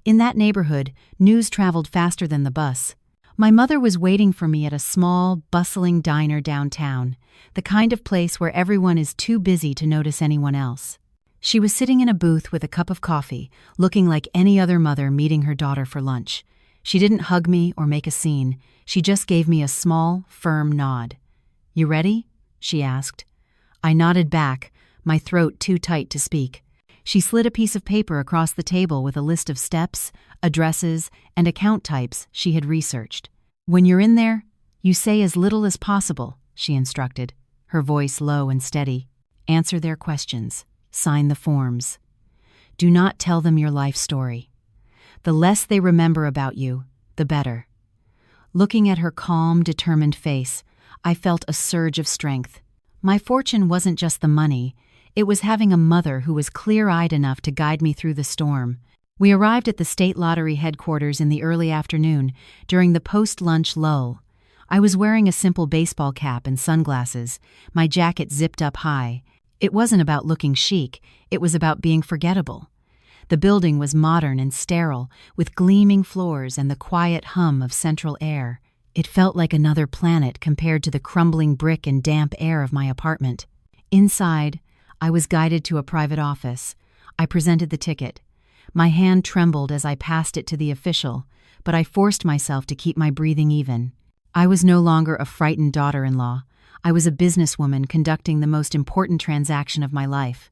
In that neighborhood, news traveled faster than the bus. My mother was waiting for me at a small, bustling diner downtown, the kind of place where everyone is too busy to notice anyone else. She was sitting in a booth with a cup of coffee, looking like any other mother meeting her daughter for lunch. She didn't hug me or make a scene. She just gave me a small, firm nod. "You ready?" she asked. I nodded back, my throat too tight to speak. She slid a piece of paper across the table with a list of steps, addresses, and account types she had researched. "When you're in there, you say as little as possible," she instructed, her voice low and steady. "Answer their questions. Sign the forms. Do not tell them your life story. The less they remember about you, the better." Looking at her calm, determined face, I felt a surge of strength. My fortune wasn't just the money. It was having a mother who was clear-eyed enough to guide me through the storm. We arrived at the state lottery headquarters in the early afternoon, during the post-lunch lull. I was wearing a simple baseball cap and sunglasses, my jacket zipped up high. It wasn't about looking chic, it was about being forgettable. The building was modern and sterile, with gleaming floors and the quiet hum of central air. It felt like another planet compared to the crumbling brick and damp air of my apartment. Inside, I was guided to a private office. I presented the ticket. My hand trembled as I passed it to the official, but I forced myself to keep my breathing even. I was no longer a frightened daughter-in-law. I was a businesswoman conducting the most important transaction of my life.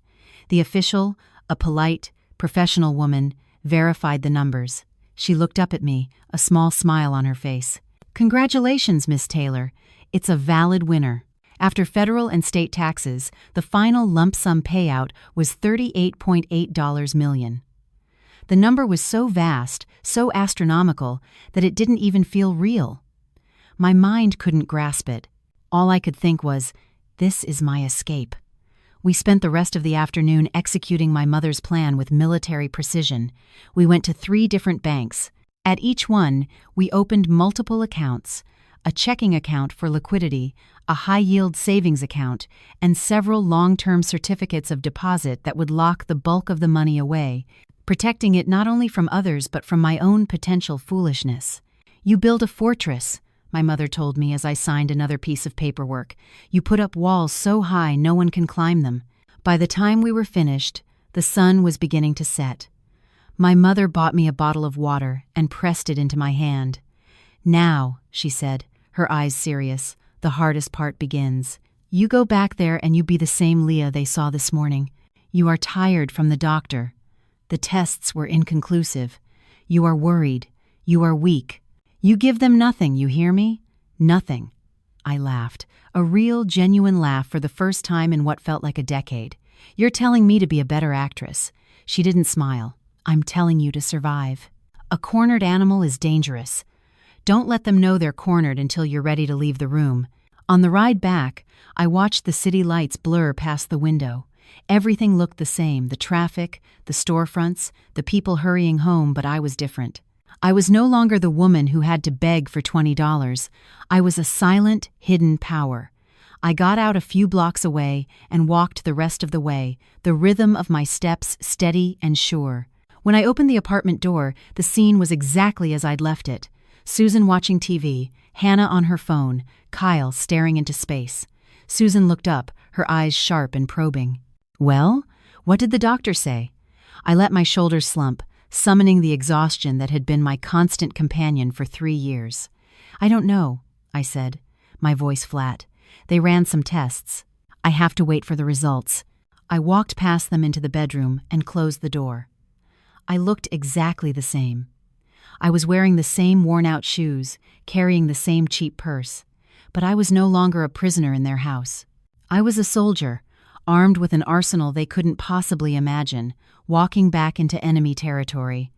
The official, a polite, professional woman, verified the numbers. She looked up at me, a small smile on her face. "Congratulations, Miss Taylor. It's a valid winner." After federal and state taxes, the final lump sum payout was $38.8 million. The number was so vast, so astronomical, that it didn't even feel real. My mind couldn't grasp it. All I could think was, this is my escape. We spent the rest of the afternoon executing my mother's plan with military precision. We went to 3 different banks. At each one, we opened multiple accounts, a checking account for liquidity, a high-yield savings account, and several long-term certificates of deposit that would lock the bulk of the money away, protecting it not only from others but from my own potential foolishness. "You build a fortress," my mother told me as I signed another piece of paperwork. "You put up walls so high no one can climb them." By the time we were finished, the sun was beginning to set. My mother bought me a bottle of water and pressed it into my hand. "Now," she said, her eyes serious, "the hardest part begins. You go back there and you be the same Leah they saw this morning. You are tired from the doctor. The tests were inconclusive. You are worried. You are weak. You give them nothing, you hear me? Nothing." I laughed, a real, genuine laugh for the first time in what felt like a decade. "You're telling me to be a better actress." She didn't smile. "I'm telling you to survive. A cornered animal is dangerous. Don't let them know they're cornered until you're ready to leave the room." On the ride back, I watched the city lights blur past the window. Everything looked the same, the traffic, the storefronts, the people hurrying home, but I was different. I was no longer the woman who had to beg for $20. I was a silent, hidden power. I got out a few blocks away and walked the rest of the way, the rhythm of my steps steady and sure. When I opened the apartment door, the scene was exactly as I'd left it. Susan watching TV, Hannah on her phone, Kyle staring into space. Susan looked up, her eyes sharp and probing. "Well, what did the doctor say?" I let my shoulders slump, summoning the exhaustion that had been my constant companion for 3 years. "I don't know," I said, my voice flat. "They ran some tests. I have to wait for the results." I walked past them into the bedroom and closed the door. I looked exactly the same. I was wearing the same worn-out shoes, carrying the same cheap purse, but I was no longer a prisoner in their house. I was a soldier, armed with an arsenal they couldn't possibly imagine, walking back into enemy territory.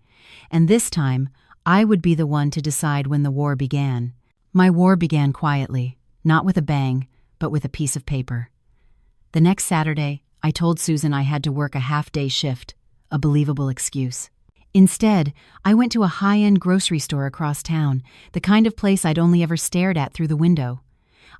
And this time, I would be the one to decide when the war began. My war began quietly, not with a bang, but with a piece of paper. The next Saturday, I told Susan I had to work a half-day shift, a believable excuse. Instead, I went to a high-end grocery store across town, the kind of place I'd only ever stared at through the window.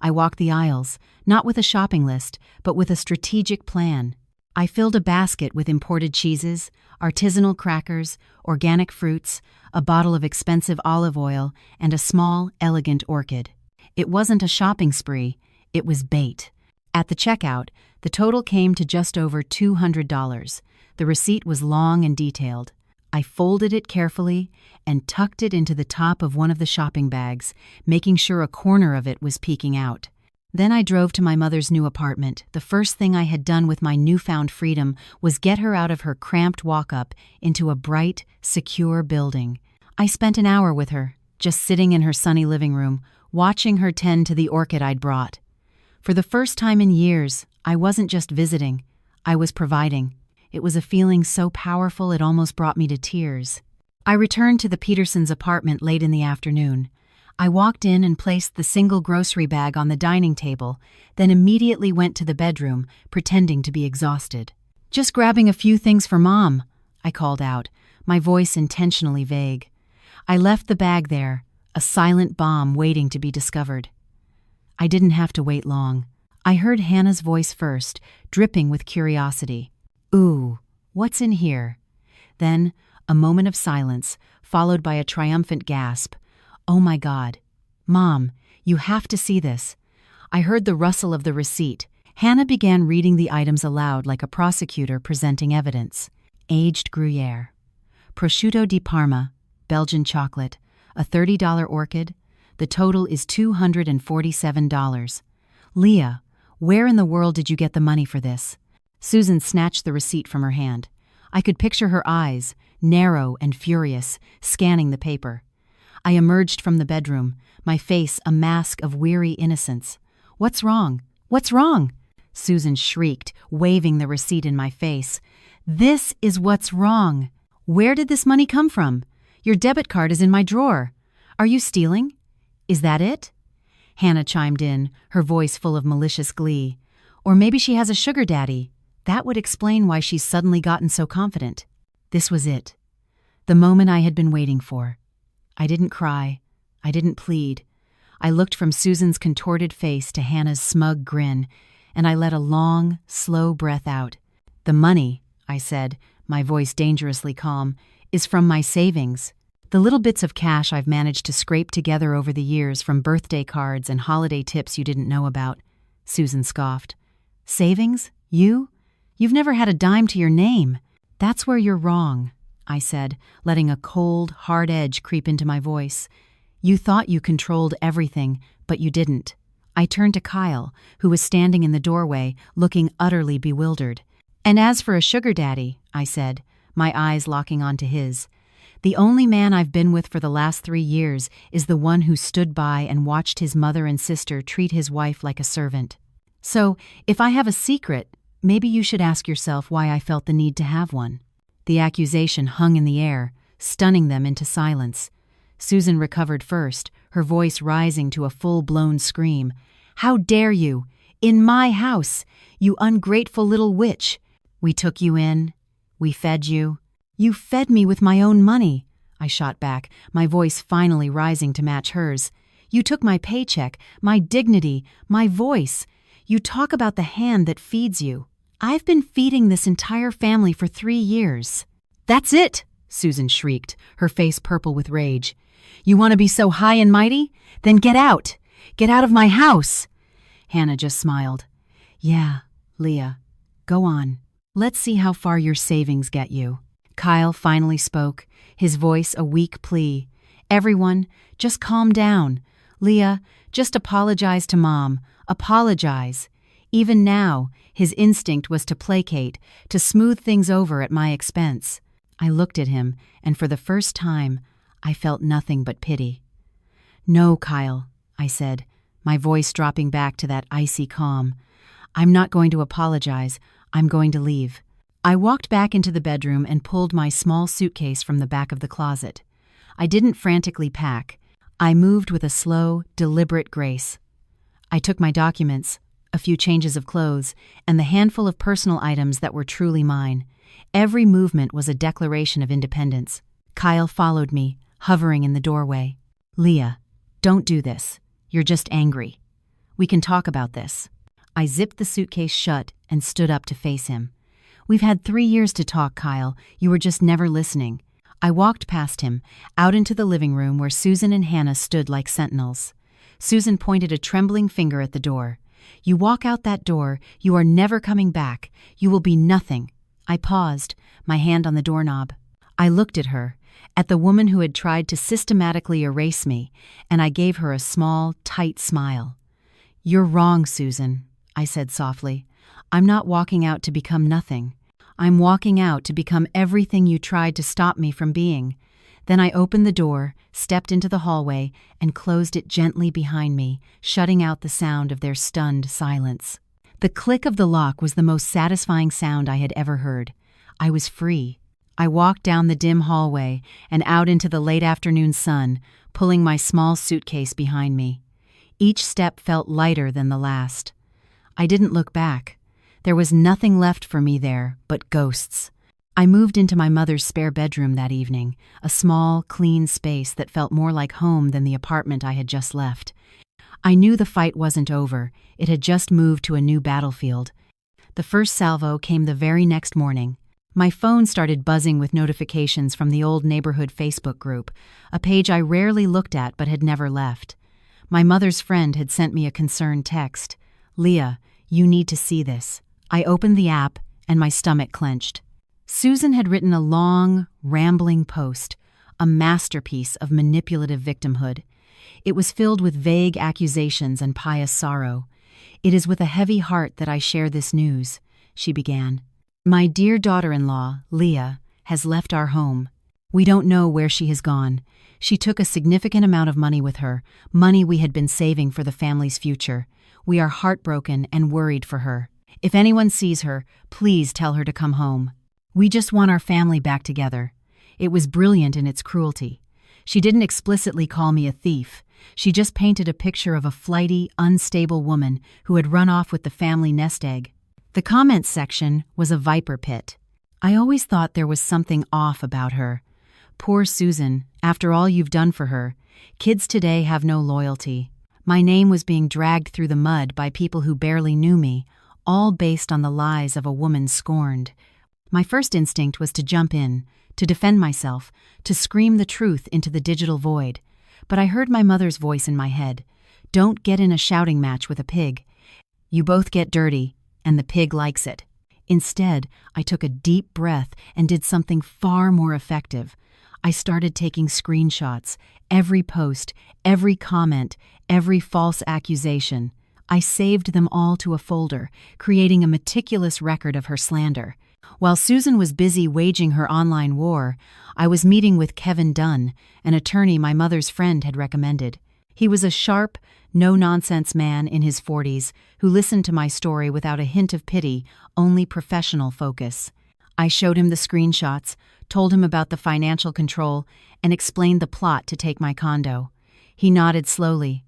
I walked the aisles, not with a shopping list, but with a strategic plan. I filled a basket with imported cheeses, artisanal crackers, organic fruits, a bottle of expensive olive oil, and a small, elegant orchid. It wasn't a shopping spree, it was bait. At the checkout, the total came to just over $200. The receipt was long and detailed. I folded it carefully and tucked it into the top of one of the shopping bags, making sure a corner of it was peeking out. Then I drove to my mother's new apartment. The first thing I had done with my newfound freedom was get her out of her cramped walk-up into a bright, secure building. I spent an hour with her, just sitting in her sunny living room, watching her tend to the orchid I'd brought. For the first time in years, I wasn't just visiting, I was providing. It was a feeling so powerful it almost brought me to tears. I returned to the Petersons' apartment late in the afternoon. I walked in and placed the single grocery bag on the dining table, then immediately went to the bedroom, pretending to be exhausted. "Just grabbing a few things for Mom," I called out, my voice intentionally vague. I left the bag there, a silent bomb waiting to be discovered. I didn't have to wait long. I heard Hannah's voice first, dripping with curiosity. "Ooh, what's in here?" Then, a moment of silence, followed by a triumphant gasp. "Oh my God. Mom, you have to see this." I heard the rustle of the receipt. Hannah began reading the items aloud like a prosecutor presenting evidence. Aged Gruyere. Prosciutto di Parma, Belgian chocolate, a $30 orchid. The total is $247. "Leah, where in the world did you get the money for this?" Susan snatched the receipt from her hand. I could picture her eyes, narrow and furious, scanning the paper. I emerged from the bedroom, my face a mask of weary innocence. "What's wrong? What's wrong?" Susan shrieked, waving the receipt in my face. "This is what's wrong. Where did this money come from? Your debit card is in my drawer. Are you stealing? Is that it?" Hannah chimed in, her voice full of malicious glee. "Or maybe she has a sugar daddy. That would explain why she's suddenly gotten so confident." This was it. The moment I had been waiting for. I didn't cry. I didn't plead. I looked from Susan's contorted face to Hannah's smug grin, and I let a long, slow breath out. "The money," I said, my voice dangerously calm, "is from my savings. The little bits of cash I've managed to scrape together over the years from birthday cards and holiday tips you didn't know about." Susan scoffed. "Savings? You? You've never had a dime to your name." "That's where you're wrong," I said, letting a cold, hard edge creep into my voice. "You thought you controlled everything, but you didn't." I turned to Kyle, who was standing in the doorway, looking utterly bewildered. "And as for a sugar daddy," I said, my eyes locking onto his, "the only man I've been with for the last 3 years is the one who stood by and watched his mother and sister treat his wife like a servant. So, if I have a secret, maybe you should ask yourself why I felt the need to have one." The accusation hung in the air, stunning them into silence. Susan recovered first, her voice rising to a full-blown scream. "How dare you? In my house! You ungrateful little witch! We took you in. We fed you. You fed me with my own money," I shot back, my voice finally rising to match hers. "You took my paycheck, my dignity, my voice. You talk about the hand that feeds you. I've been feeding this entire family for 3 years. "That's it!" Susan shrieked, her face purple with rage. "You want to be so high and mighty? Then get out! Get out of my house!" Hannah just smiled. "Yeah, Leah, go on. Let's see how far your savings get you." Kyle finally spoke, his voice a weak plea. "Everyone, just calm down. Leah, just apologize to Mom. Apologize." Even now, his instinct was to placate, to smooth things over at my expense. I looked at him, and for the first time, I felt nothing but pity. "No, Kyle," I said, my voice dropping back to that icy calm. "I'm not going to apologize. I'm going to leave." I walked back into the bedroom and pulled my small suitcase from the back of the closet. I didn't frantically pack. I moved with a slow, deliberate grace. I took my documents, a few changes of clothes, and the handful of personal items that were truly mine. Every movement was a declaration of independence. Kyle followed me, hovering in the doorway. "Leah, don't do this. You're just angry. We can talk about this." I zipped the suitcase shut and stood up to face him. "We've had 3 years to talk, Kyle. You were just never listening." I walked past him, out into the living room where Susan and Hannah stood like sentinels. Susan pointed a trembling finger at the door. "You walk out that door, you are never coming back. You will be nothing." I paused, my hand on the doorknob. I looked at her, at the woman who had tried to systematically erase me, and I gave her a small, tight smile. "You're wrong, Susan," I said softly. "I'm not walking out to become nothing. I'm walking out to become everything you tried to stop me from being." Then I opened the door, stepped into the hallway, and closed it gently behind me, shutting out the sound of their stunned silence. The click of the lock was the most satisfying sound I had ever heard. I was free. I walked down the dim hallway and out into the late afternoon sun, pulling my small suitcase behind me. Each step felt lighter than the last. I didn't look back. There was nothing left for me there but ghosts. I moved into my mother's spare bedroom that evening, a small, clean space that felt more like home than the apartment I had just left. I knew the fight wasn't over. It had just moved to a new battlefield. The first salvo came the very next morning. My phone started buzzing with notifications from the old neighborhood Facebook group, a page I rarely looked at but had never left. My mother's friend had sent me a concerned text. "Leah, you need to see this." I opened the app, and my stomach clenched. Susan had written a long, rambling post, a masterpiece of manipulative victimhood. It was filled with vague accusations and pious sorrow. "It is with a heavy heart that I share this news," she began. "My dear daughter-in-law, Leah, has left our home. We don't know where she has gone. She took a significant amount of money with her, money we had been saving for the family's future. We are heartbroken and worried for her. If anyone sees her, please tell her to come home. We just want our family back together." It was brilliant in its cruelty. She didn't explicitly call me a thief. She just painted a picture of a flighty, unstable woman who had run off with the family nest egg. The comments section was a viper pit. I always thought there was something off about her. "Poor Susan, after all you've done for her. Kids today have no loyalty." My name was being dragged through the mud by people who barely knew me, all based on the lies of a woman scorned. My first instinct was to jump in, to defend myself, to scream the truth into the digital void. But I heard my mother's voice in my head. "Don't get in a shouting match with a pig. You both get dirty, and the pig likes it." Instead, I took a deep breath and did something far more effective. I started taking screenshots, every post, every comment, every false accusation. I saved them all to a folder, creating a meticulous record of her slander. While Susan was busy waging her online war, I was meeting with Kevin Dunn, an attorney my mother's friend had recommended. He was a sharp, no-nonsense man in his 40s who listened to my story without a hint of pity, only professional focus. I showed him the screenshots, told him about the financial control, and explained the plot to take my condo. He nodded slowly.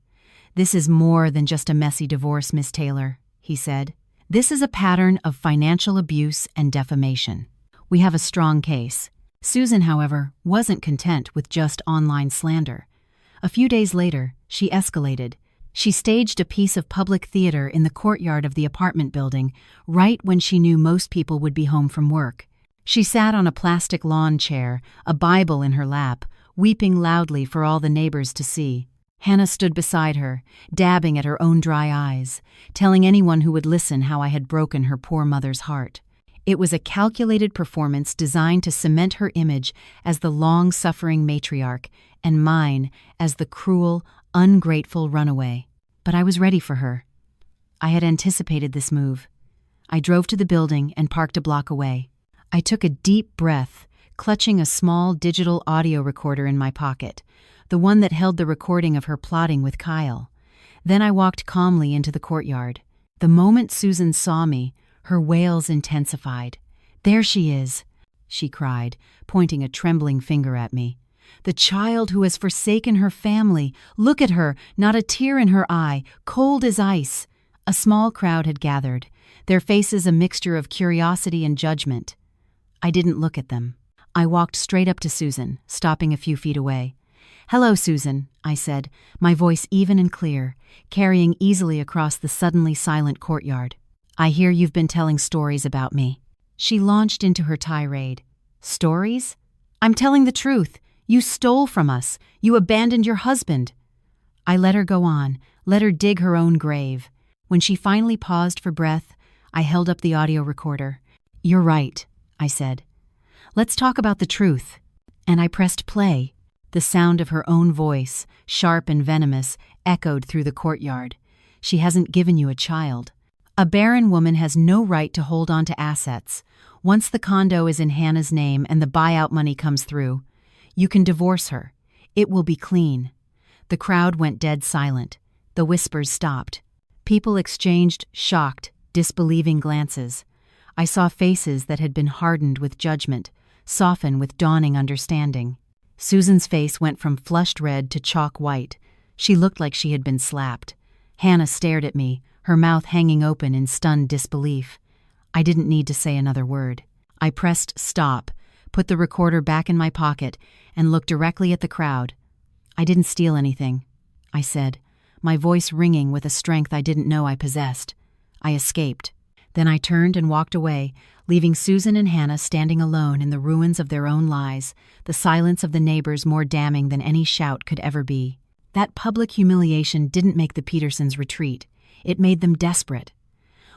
"This is more than just a messy divorce, Miss Taylor," he said. "This is a pattern of financial abuse and defamation. We have a strong case." Susan, however, wasn't content with just online slander. A few days later, she escalated. She staged a piece of public theater in the courtyard of the apartment building, right when she knew most people would be home from work. She sat on a plastic lawn chair, a Bible in her lap, weeping loudly for all the neighbors to see. Hannah stood beside her, dabbing at her own dry eyes, telling anyone who would listen how I had broken her poor mother's heart. It was a calculated performance designed to cement her image as the long-suffering matriarch and mine as the cruel, ungrateful runaway. But I was ready for her. I had anticipated this move. I drove to the building and parked a block away. I took a deep breath, clutching a small digital audio recorder in my pocket, the one that held the recording of her plotting with Kyle. Then I walked calmly into the courtyard. The moment Susan saw me, her wails intensified. "There she is," she cried, pointing a trembling finger at me. The child who has forsaken her family. Look at her, not a tear in her eye, cold as ice. A small crowd had gathered, their faces a mixture of curiosity and judgment. I didn't look at them. I walked straight up to Susan, stopping a few feet away. "Hello, Susan," I said, my voice even and clear, carrying easily across the suddenly silent courtyard. "I hear you've been telling stories about me." She launched into her tirade. "Stories? I'm telling the truth. You stole from us. You abandoned your husband." I let her go on, let her dig her own grave. When she finally paused for breath, I held up the audio recorder. "You're right," I said. "Let's talk about the truth." And I pressed play. The sound of her own voice, sharp and venomous, echoed through the courtyard. "She hasn't given you a child. A barren woman has no right to hold on to assets. Once the condo is in Hannah's name and the buyout money comes through, you can divorce her. It will be clean." The crowd went dead silent. The whispers stopped. People exchanged shocked, disbelieving glances. I saw faces that had been hardened with judgment, soften with dawning understanding. Susan's face went from flushed red to chalk white. She looked like she had been slapped. Hannah stared at me, her mouth hanging open in stunned disbelief. I didn't need to say another word. I pressed stop, put the recorder back in my pocket, and looked directly at the crowd. "I didn't steal anything," I said, my voice ringing with a strength I didn't know I possessed. "I escaped." Then I turned and walked away, leaving Susan and Hannah standing alone in the ruins of their own lies, the silence of the neighbors more damning than any shout could ever be. That public humiliation didn't make the Petersons retreat. It made them desperate.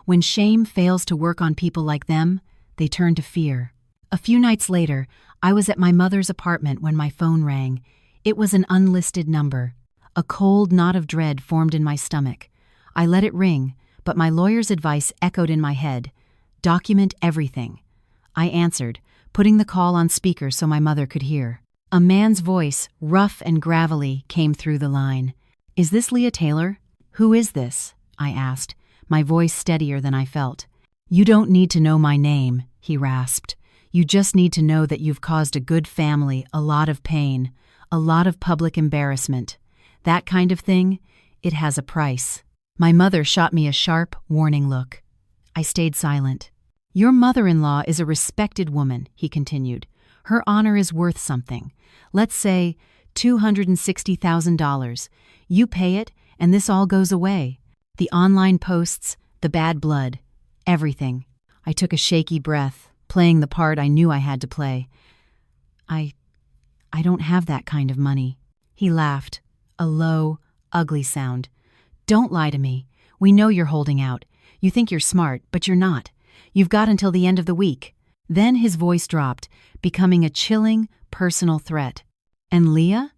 When shame fails to work on people like them, they turn to fear. A few nights later, I was at my mother's apartment when my phone rang. It was an unlisted number. A cold knot of dread formed in my stomach. I let it ring, but my lawyer's advice echoed in my head. Document everything. I answered, putting the call on speaker so my mother could hear. A man's voice, rough and gravelly, came through the line. "Is this Leah Taylor?" "Who is this?" I asked, my voice steadier than I felt. "You don't need to know my name," he rasped. "You just need to know that you've caused a good family a lot of pain, a lot of public embarrassment. That kind of thing, it has a price." My mother shot me a sharp, warning look. I stayed silent. "Your mother-in-law is a respected woman," he continued. "Her honor is worth something. Let's say $260,000. You pay it, and this all goes away. The online posts, the bad blood, everything." I took a shaky breath, playing the part I knew I had to play. I don't have that kind of money." He laughed, a low, ugly sound. "Don't lie to me. We know you're holding out. You think you're smart, but you're not. You've got until the end of the week." Then his voice dropped, becoming a chilling, personal threat. "And Leah?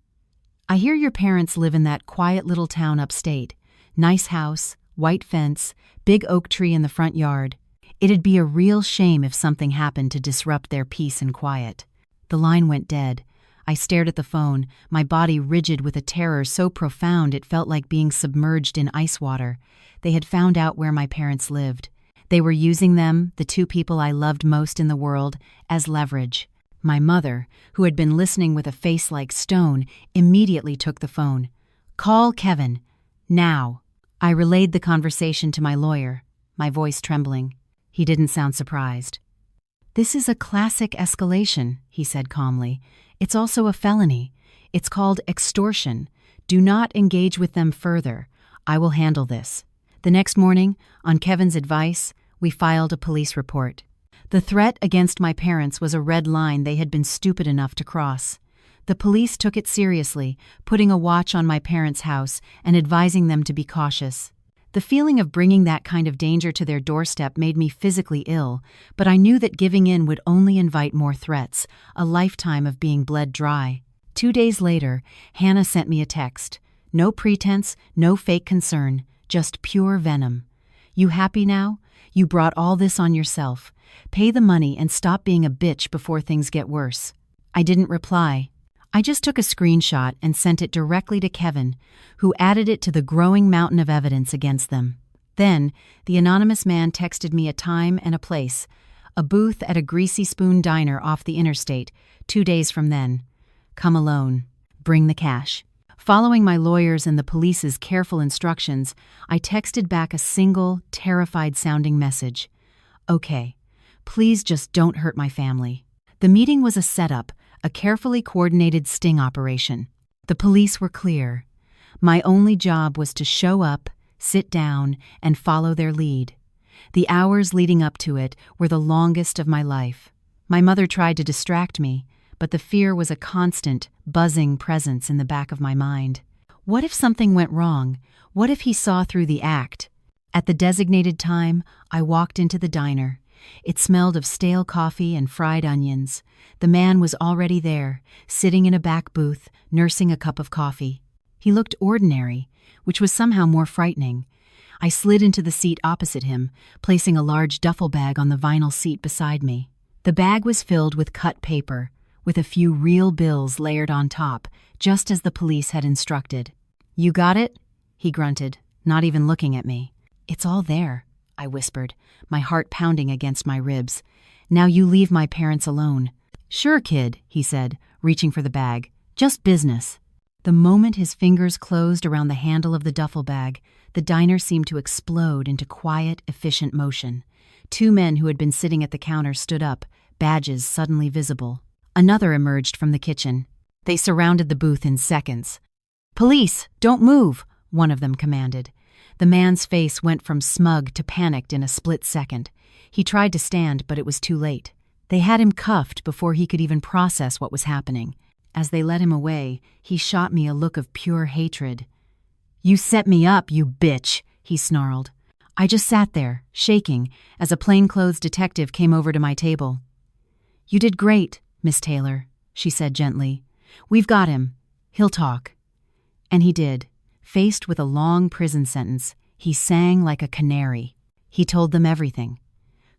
I hear your parents live in that quiet little town upstate. Nice house, white fence, big oak tree in the front yard. It'd be a real shame if something happened to disrupt their peace and quiet." The line went dead. I stared at the phone, my body rigid with a terror so profound it felt like being submerged in ice water. They had found out where my parents lived. They were using them, the two people I loved most in the world, as leverage. My mother, who had been listening with a face like stone, immediately took the phone. "Call Kevin. Now." I relayed the conversation to my lawyer, my voice trembling. He didn't sound surprised. "This is a classic escalation," he said calmly. "It's also a felony. It's called extortion. Do not engage with them further. I will handle this." The next morning, on Kevin's advice, we filed a police report. The threat against my parents was a red line they had been stupid enough to cross. The police took it seriously, putting a watch on my parents' house and advising them to be cautious. The feeling of bringing that kind of danger to their doorstep made me physically ill, but I knew that giving in would only invite more threats, a lifetime of being bled dry. 2 days later, Hannah sent me a text. No pretense, no fake concern, just pure venom. "You happy now? You brought all this on yourself. Pay the money and stop being a bitch before things get worse." I didn't reply. I just took a screenshot and sent it directly to Kevin, who added it to the growing mountain of evidence against them. Then, the anonymous man texted me a time and a place, a booth at a Greasy Spoon diner off the interstate, 2 days from then. Come alone. Bring the cash. Following my lawyer's and the police's careful instructions, I texted back a single, terrified-sounding message. Okay, please just don't hurt my family. The meeting was a setup, a carefully coordinated sting operation. The police were clear. My only job was to show up, sit down, and follow their lead. The hours leading up to it were the longest of my life. My mother tried to distract me, but the fear was a constant, buzzing presence in the back of my mind. What if something went wrong? What if he saw through the act? At the designated time, I walked into the diner. It smelled of stale coffee and fried onions. The man was already there, sitting in a back booth, nursing a cup of coffee. He looked ordinary, which was somehow more frightening. I slid into the seat opposite him, placing a large duffel bag on the vinyl seat beside me. The bag was filled with cut paper, with a few real bills layered on top, just as the police had instructed. "You got it?" he grunted, not even looking at me. "It's all there," I whispered, my heart pounding against my ribs. "Now you leave my parents alone." "Sure, kid," he said, reaching for the bag. "Just business." The moment his fingers closed around the handle of the duffel bag, the diner seemed to explode into quiet, efficient motion. Two men who had been sitting at the counter stood up, badges suddenly visible. Another emerged from the kitchen. They surrounded the booth in seconds. "Police, don't move," one of them commanded. The man's face went from smug to panicked in a split second. He tried to stand, but it was too late. They had him cuffed before he could even process what was happening. As they led him away, he shot me a look of pure hatred. "You set me up, you bitch," he snarled. I just sat there, shaking, as a plainclothes detective came over to my table. "You did great, Miss Taylor," she said gently. "We've got him. He'll talk." And he did. Faced with a long prison sentence, he sang like a canary. He told them everything.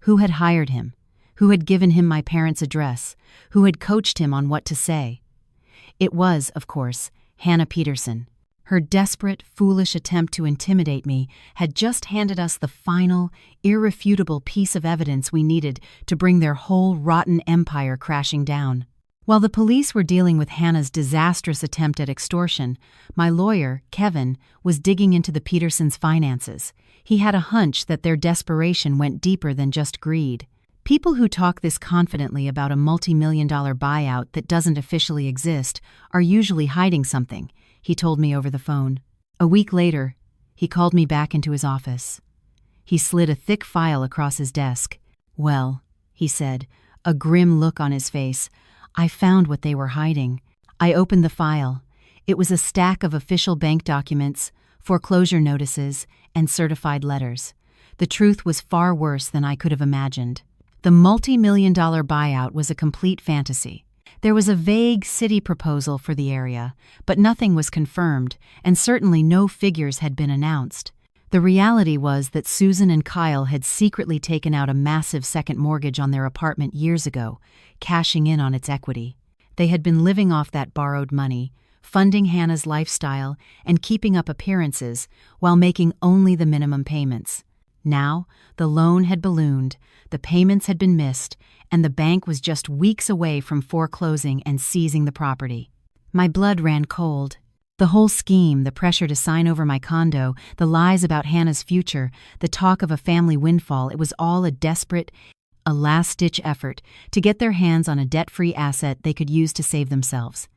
Who had hired him? Who had given him my parents' address? Who had coached him on what to say? It was, of course, Hannah Peterson. Her desperate, foolish attempt to intimidate me had just handed us the final, irrefutable piece of evidence we needed to bring their whole rotten empire crashing down. While the police were dealing with Hannah's disastrous attempt at extortion, my lawyer, Kevin, was digging into the Petersons' finances. He had a hunch that their desperation went deeper than just greed. People who talk this confidently about a multi-million-dollar buyout that doesn't officially exist are usually hiding something, he told me over the phone. A week later, he called me back into his office. He slid a thick file across his desk. "Well," he said, a grim look on his face, "I found what they were hiding." I opened the file. It was a stack of official bank documents, foreclosure notices, and certified letters. The truth was far worse than I could have imagined. The multi-million-dollar buyout was a complete fantasy. There was a vague city proposal for the area, but nothing was confirmed, and certainly no figures had been announced. The reality was that Susan and Kyle had secretly taken out a massive second mortgage on their apartment years ago, cashing in on its equity. They had been living off that borrowed money, funding Hannah's lifestyle and keeping up appearances while making only the minimum payments. Now, the loan had ballooned, the payments had been missed, and the bank was just weeks away from foreclosing and seizing the property. My blood ran cold. The whole scheme, the pressure to sign over my condo, the lies about Hannah's future, the talk of a family windfall, it was all a last-ditch effort to get their hands on a debt-free asset they could use to save themselves.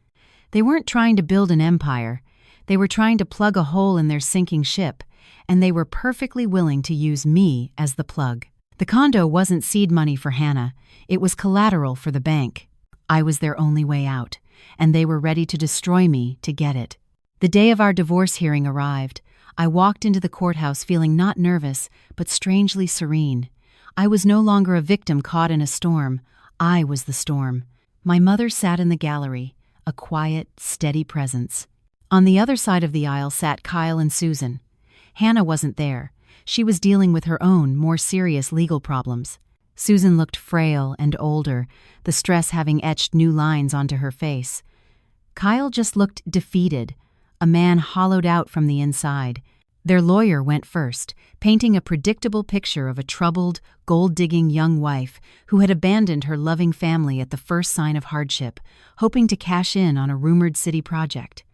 They weren't trying to build an empire. They were trying to plug a hole in their sinking ship, and they were perfectly willing to use me as the plug. The condo wasn't seed money for Hannah. It was collateral for the bank. I was their only way out, and they were ready to destroy me to get it. The day of our divorce hearing arrived. I walked into the courthouse feeling not nervous, but strangely serene. I was no longer a victim caught in a storm. I was the storm. My mother sat in the gallery, a quiet, steady presence. On the other side of the aisle sat Kyle and Susan. Hannah wasn't there. She was dealing with her own, more serious legal problems. Susan looked frail and older, the stress having etched new lines onto her face. Kyle just looked defeated, a man hollowed out from the inside. Their lawyer went first, painting a predictable picture of a troubled, gold-digging young wife who had abandoned her loving family at the first sign of hardship, hoping to cash in on a rumored city project.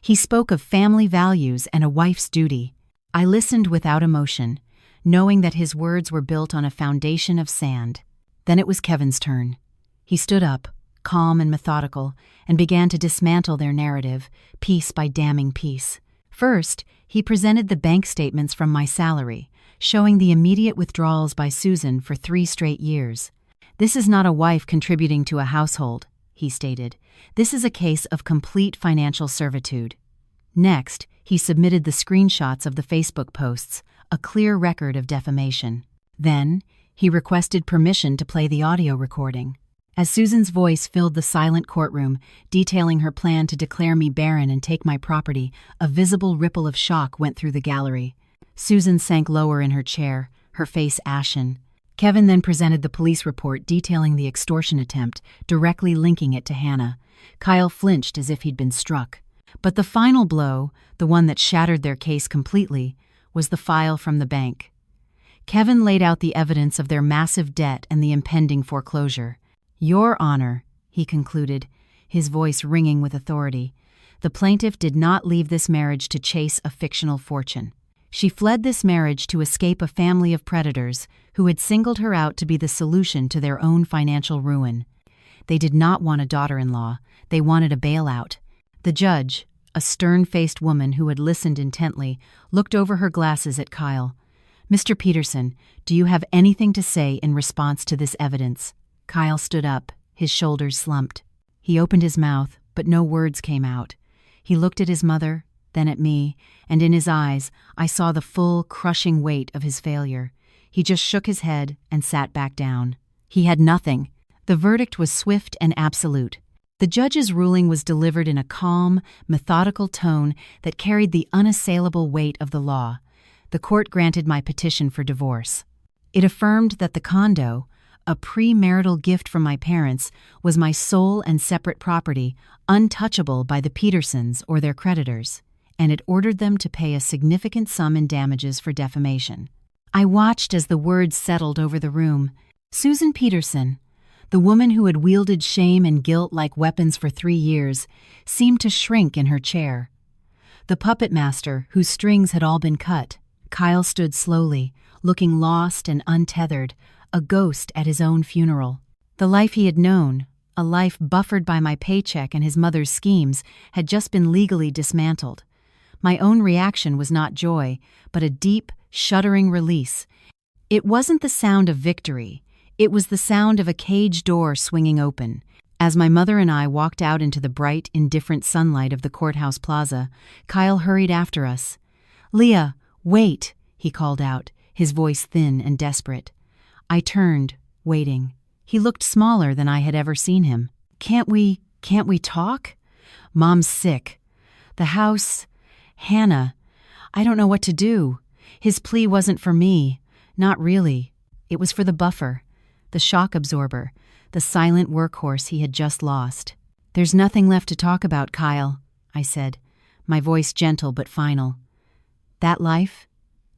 He spoke of family values and a wife's duty. I listened without emotion, knowing that his words were built on a foundation of sand. Then it was Kevin's turn. He stood up, calm and methodical, and began to dismantle their narrative, piece by damning piece. First, he presented the bank statements from my salary, showing the immediate withdrawals by Susan for 3 straight years. "This is not a wife contributing to a household," he stated. "This is a case of complete financial servitude." Next, he submitted the screenshots of the Facebook posts, a clear record of defamation. Then, he requested permission to play the audio recording. As Susan's voice filled the silent courtroom, detailing her plan to declare me barren and take my property, a visible ripple of shock went through the gallery. Susan sank lower in her chair, her face ashen. Kevin then presented the police report detailing the extortion attempt, directly linking it to Hannah. Kyle flinched as if he'd been struck. But the final blow, the one that shattered their case completely, was the file from the bank. Kevin laid out the evidence of their massive debt and the impending foreclosure. "Your Honor," he concluded, his voice ringing with authority, "the plaintiff did not leave this marriage to chase a fictional fortune. She fled this marriage to escape a family of predators who had singled her out to be the solution to their own financial ruin. They did not want a daughter-in-law, they wanted a bailout." The judge, a stern-faced woman who had listened intently, looked over her glasses at Kyle. "Mr. Peterson, do you have anything to say in response to this evidence?" Kyle stood up, his shoulders slumped. He opened his mouth, but no words came out. He looked at his mother, then at me, and in his eyes I saw the full, crushing weight of his failure. He just shook his head and sat back down. He had nothing. The verdict was swift and absolute. The judge's ruling was delivered in a calm, methodical tone that carried the unassailable weight of the law. The court granted my petition for divorce. It affirmed that the condo, a premarital gift from my parents, was my sole and separate property, untouchable by the Petersons or their creditors, and it ordered them to pay a significant sum in damages for defamation. I watched as the words settled over the room. Susan Peterson, the woman who had wielded shame and guilt like weapons for 3 years, seemed to shrink in her chair. The puppet master, whose strings had all been cut, Kyle stood slowly, looking lost and untethered, a ghost at his own funeral. The life he had known, a life buffered by my paycheck and his mother's schemes, had just been legally dismantled. My own reaction was not joy, but a deep, shuddering release. It wasn't the sound of victory. It was the sound of a cage door swinging open. As my mother and I walked out into the bright, indifferent sunlight of the courthouse plaza, Kyle hurried after us. "Leah, wait," he called out, his voice thin and desperate. I turned, waiting. He looked smaller than I had ever seen him. Can't we talk? Mom's sick. The house, Hannah, I don't know what to do." His plea wasn't for me. Not really. It was for the buffer, the shock absorber, the silent workhorse he had just lost. "There's nothing left to talk about, Kyle," I said, my voice gentle but final. "That life?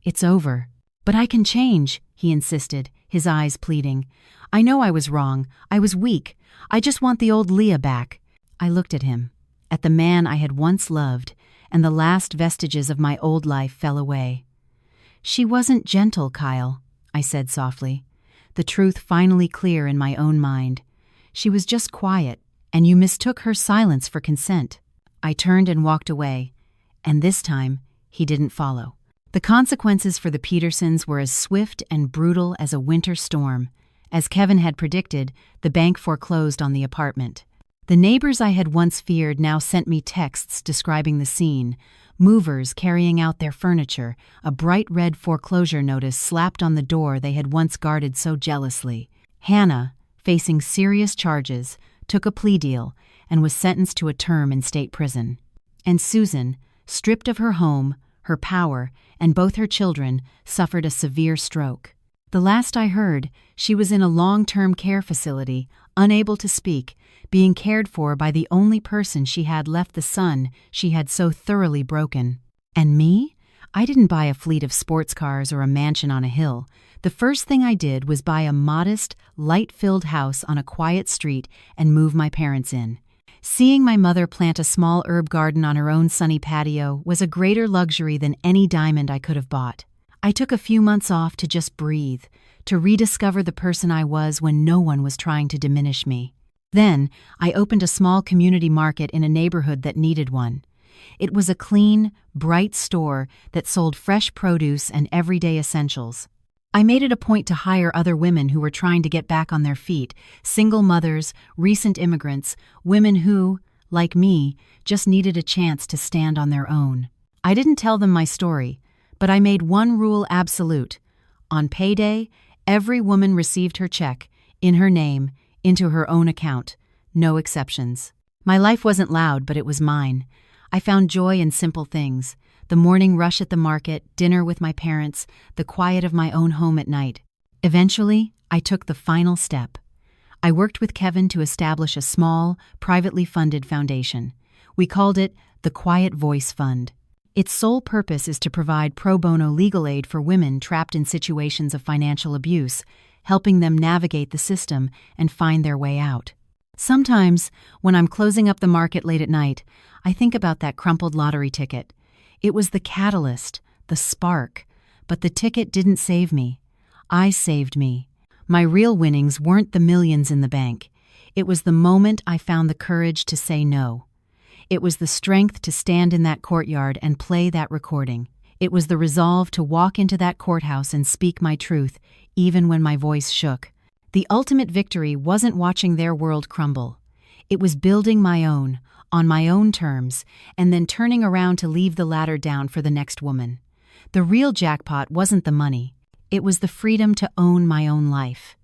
It's over." "But I can change," he insisted, his eyes pleading. "I know I was wrong. I was weak. I just want the old Leah back." I looked at him, at the man I had once loved, and the last vestiges of my old life fell away. "She wasn't gentle, Kyle," I said softly, the truth finally clear in my own mind. "She was just quiet, and you mistook her silence for consent." I turned and walked away, and this time he didn't follow. The consequences for the Petersons were as swift and brutal as a winter storm. As Kevin had predicted, the bank foreclosed on the apartment. The neighbors I had once feared now sent me texts describing the scene, movers carrying out their furniture, a bright red foreclosure notice slapped on the door they had once guarded so jealously. Hannah, facing serious charges, took a plea deal and was sentenced to a term in state prison. And Susan, stripped of her home, her power, and both her children, suffered a severe stroke. The last I heard, she was in a long-term care facility, unable to speak, being cared for by the only person she had left, the son she had so thoroughly broken. And me? I didn't buy a fleet of sports cars or a mansion on a hill. The first thing I did was buy a modest, light-filled house on a quiet street and move my parents in. Seeing my mother plant a small herb garden on her own sunny patio was a greater luxury than any diamond I could have bought. I took a few months off to just breathe, to rediscover the person I was when no one was trying to diminish me. Then, I opened a small community market in a neighborhood that needed one. It was a clean, bright store that sold fresh produce and everyday essentials. I made it a point to hire other women who were trying to get back on their feet, single mothers, recent immigrants, women who, like me, just needed a chance to stand on their own. I didn't tell them my story, but I made one rule absolute. On payday, every woman received her check, in her name, into her own account. No exceptions. My life wasn't loud, but it was mine. I found joy in simple things. The morning rush at the market, dinner with my parents, the quiet of my own home at night. Eventually, I took the final step. I worked with Kevin to establish a small, privately funded foundation. We called it the Quiet Voice Fund. Its sole purpose is to provide pro bono legal aid for women trapped in situations of financial abuse, helping them navigate the system and find their way out. Sometimes, when I'm closing up the market late at night, I think about that crumpled lottery ticket. It was the catalyst, the spark, but the ticket didn't save me. I saved me. My real winnings weren't the millions in the bank. It was the moment I found the courage to say no. It was the strength to stand in that courtyard and play that recording. It was the resolve to walk into that courthouse and speak my truth, even when my voice shook. The ultimate victory wasn't watching their world crumble. It was building my own, on my own terms, and then turning around to leave the ladder down for the next woman. The real jackpot wasn't the money. It was the freedom to own my own life.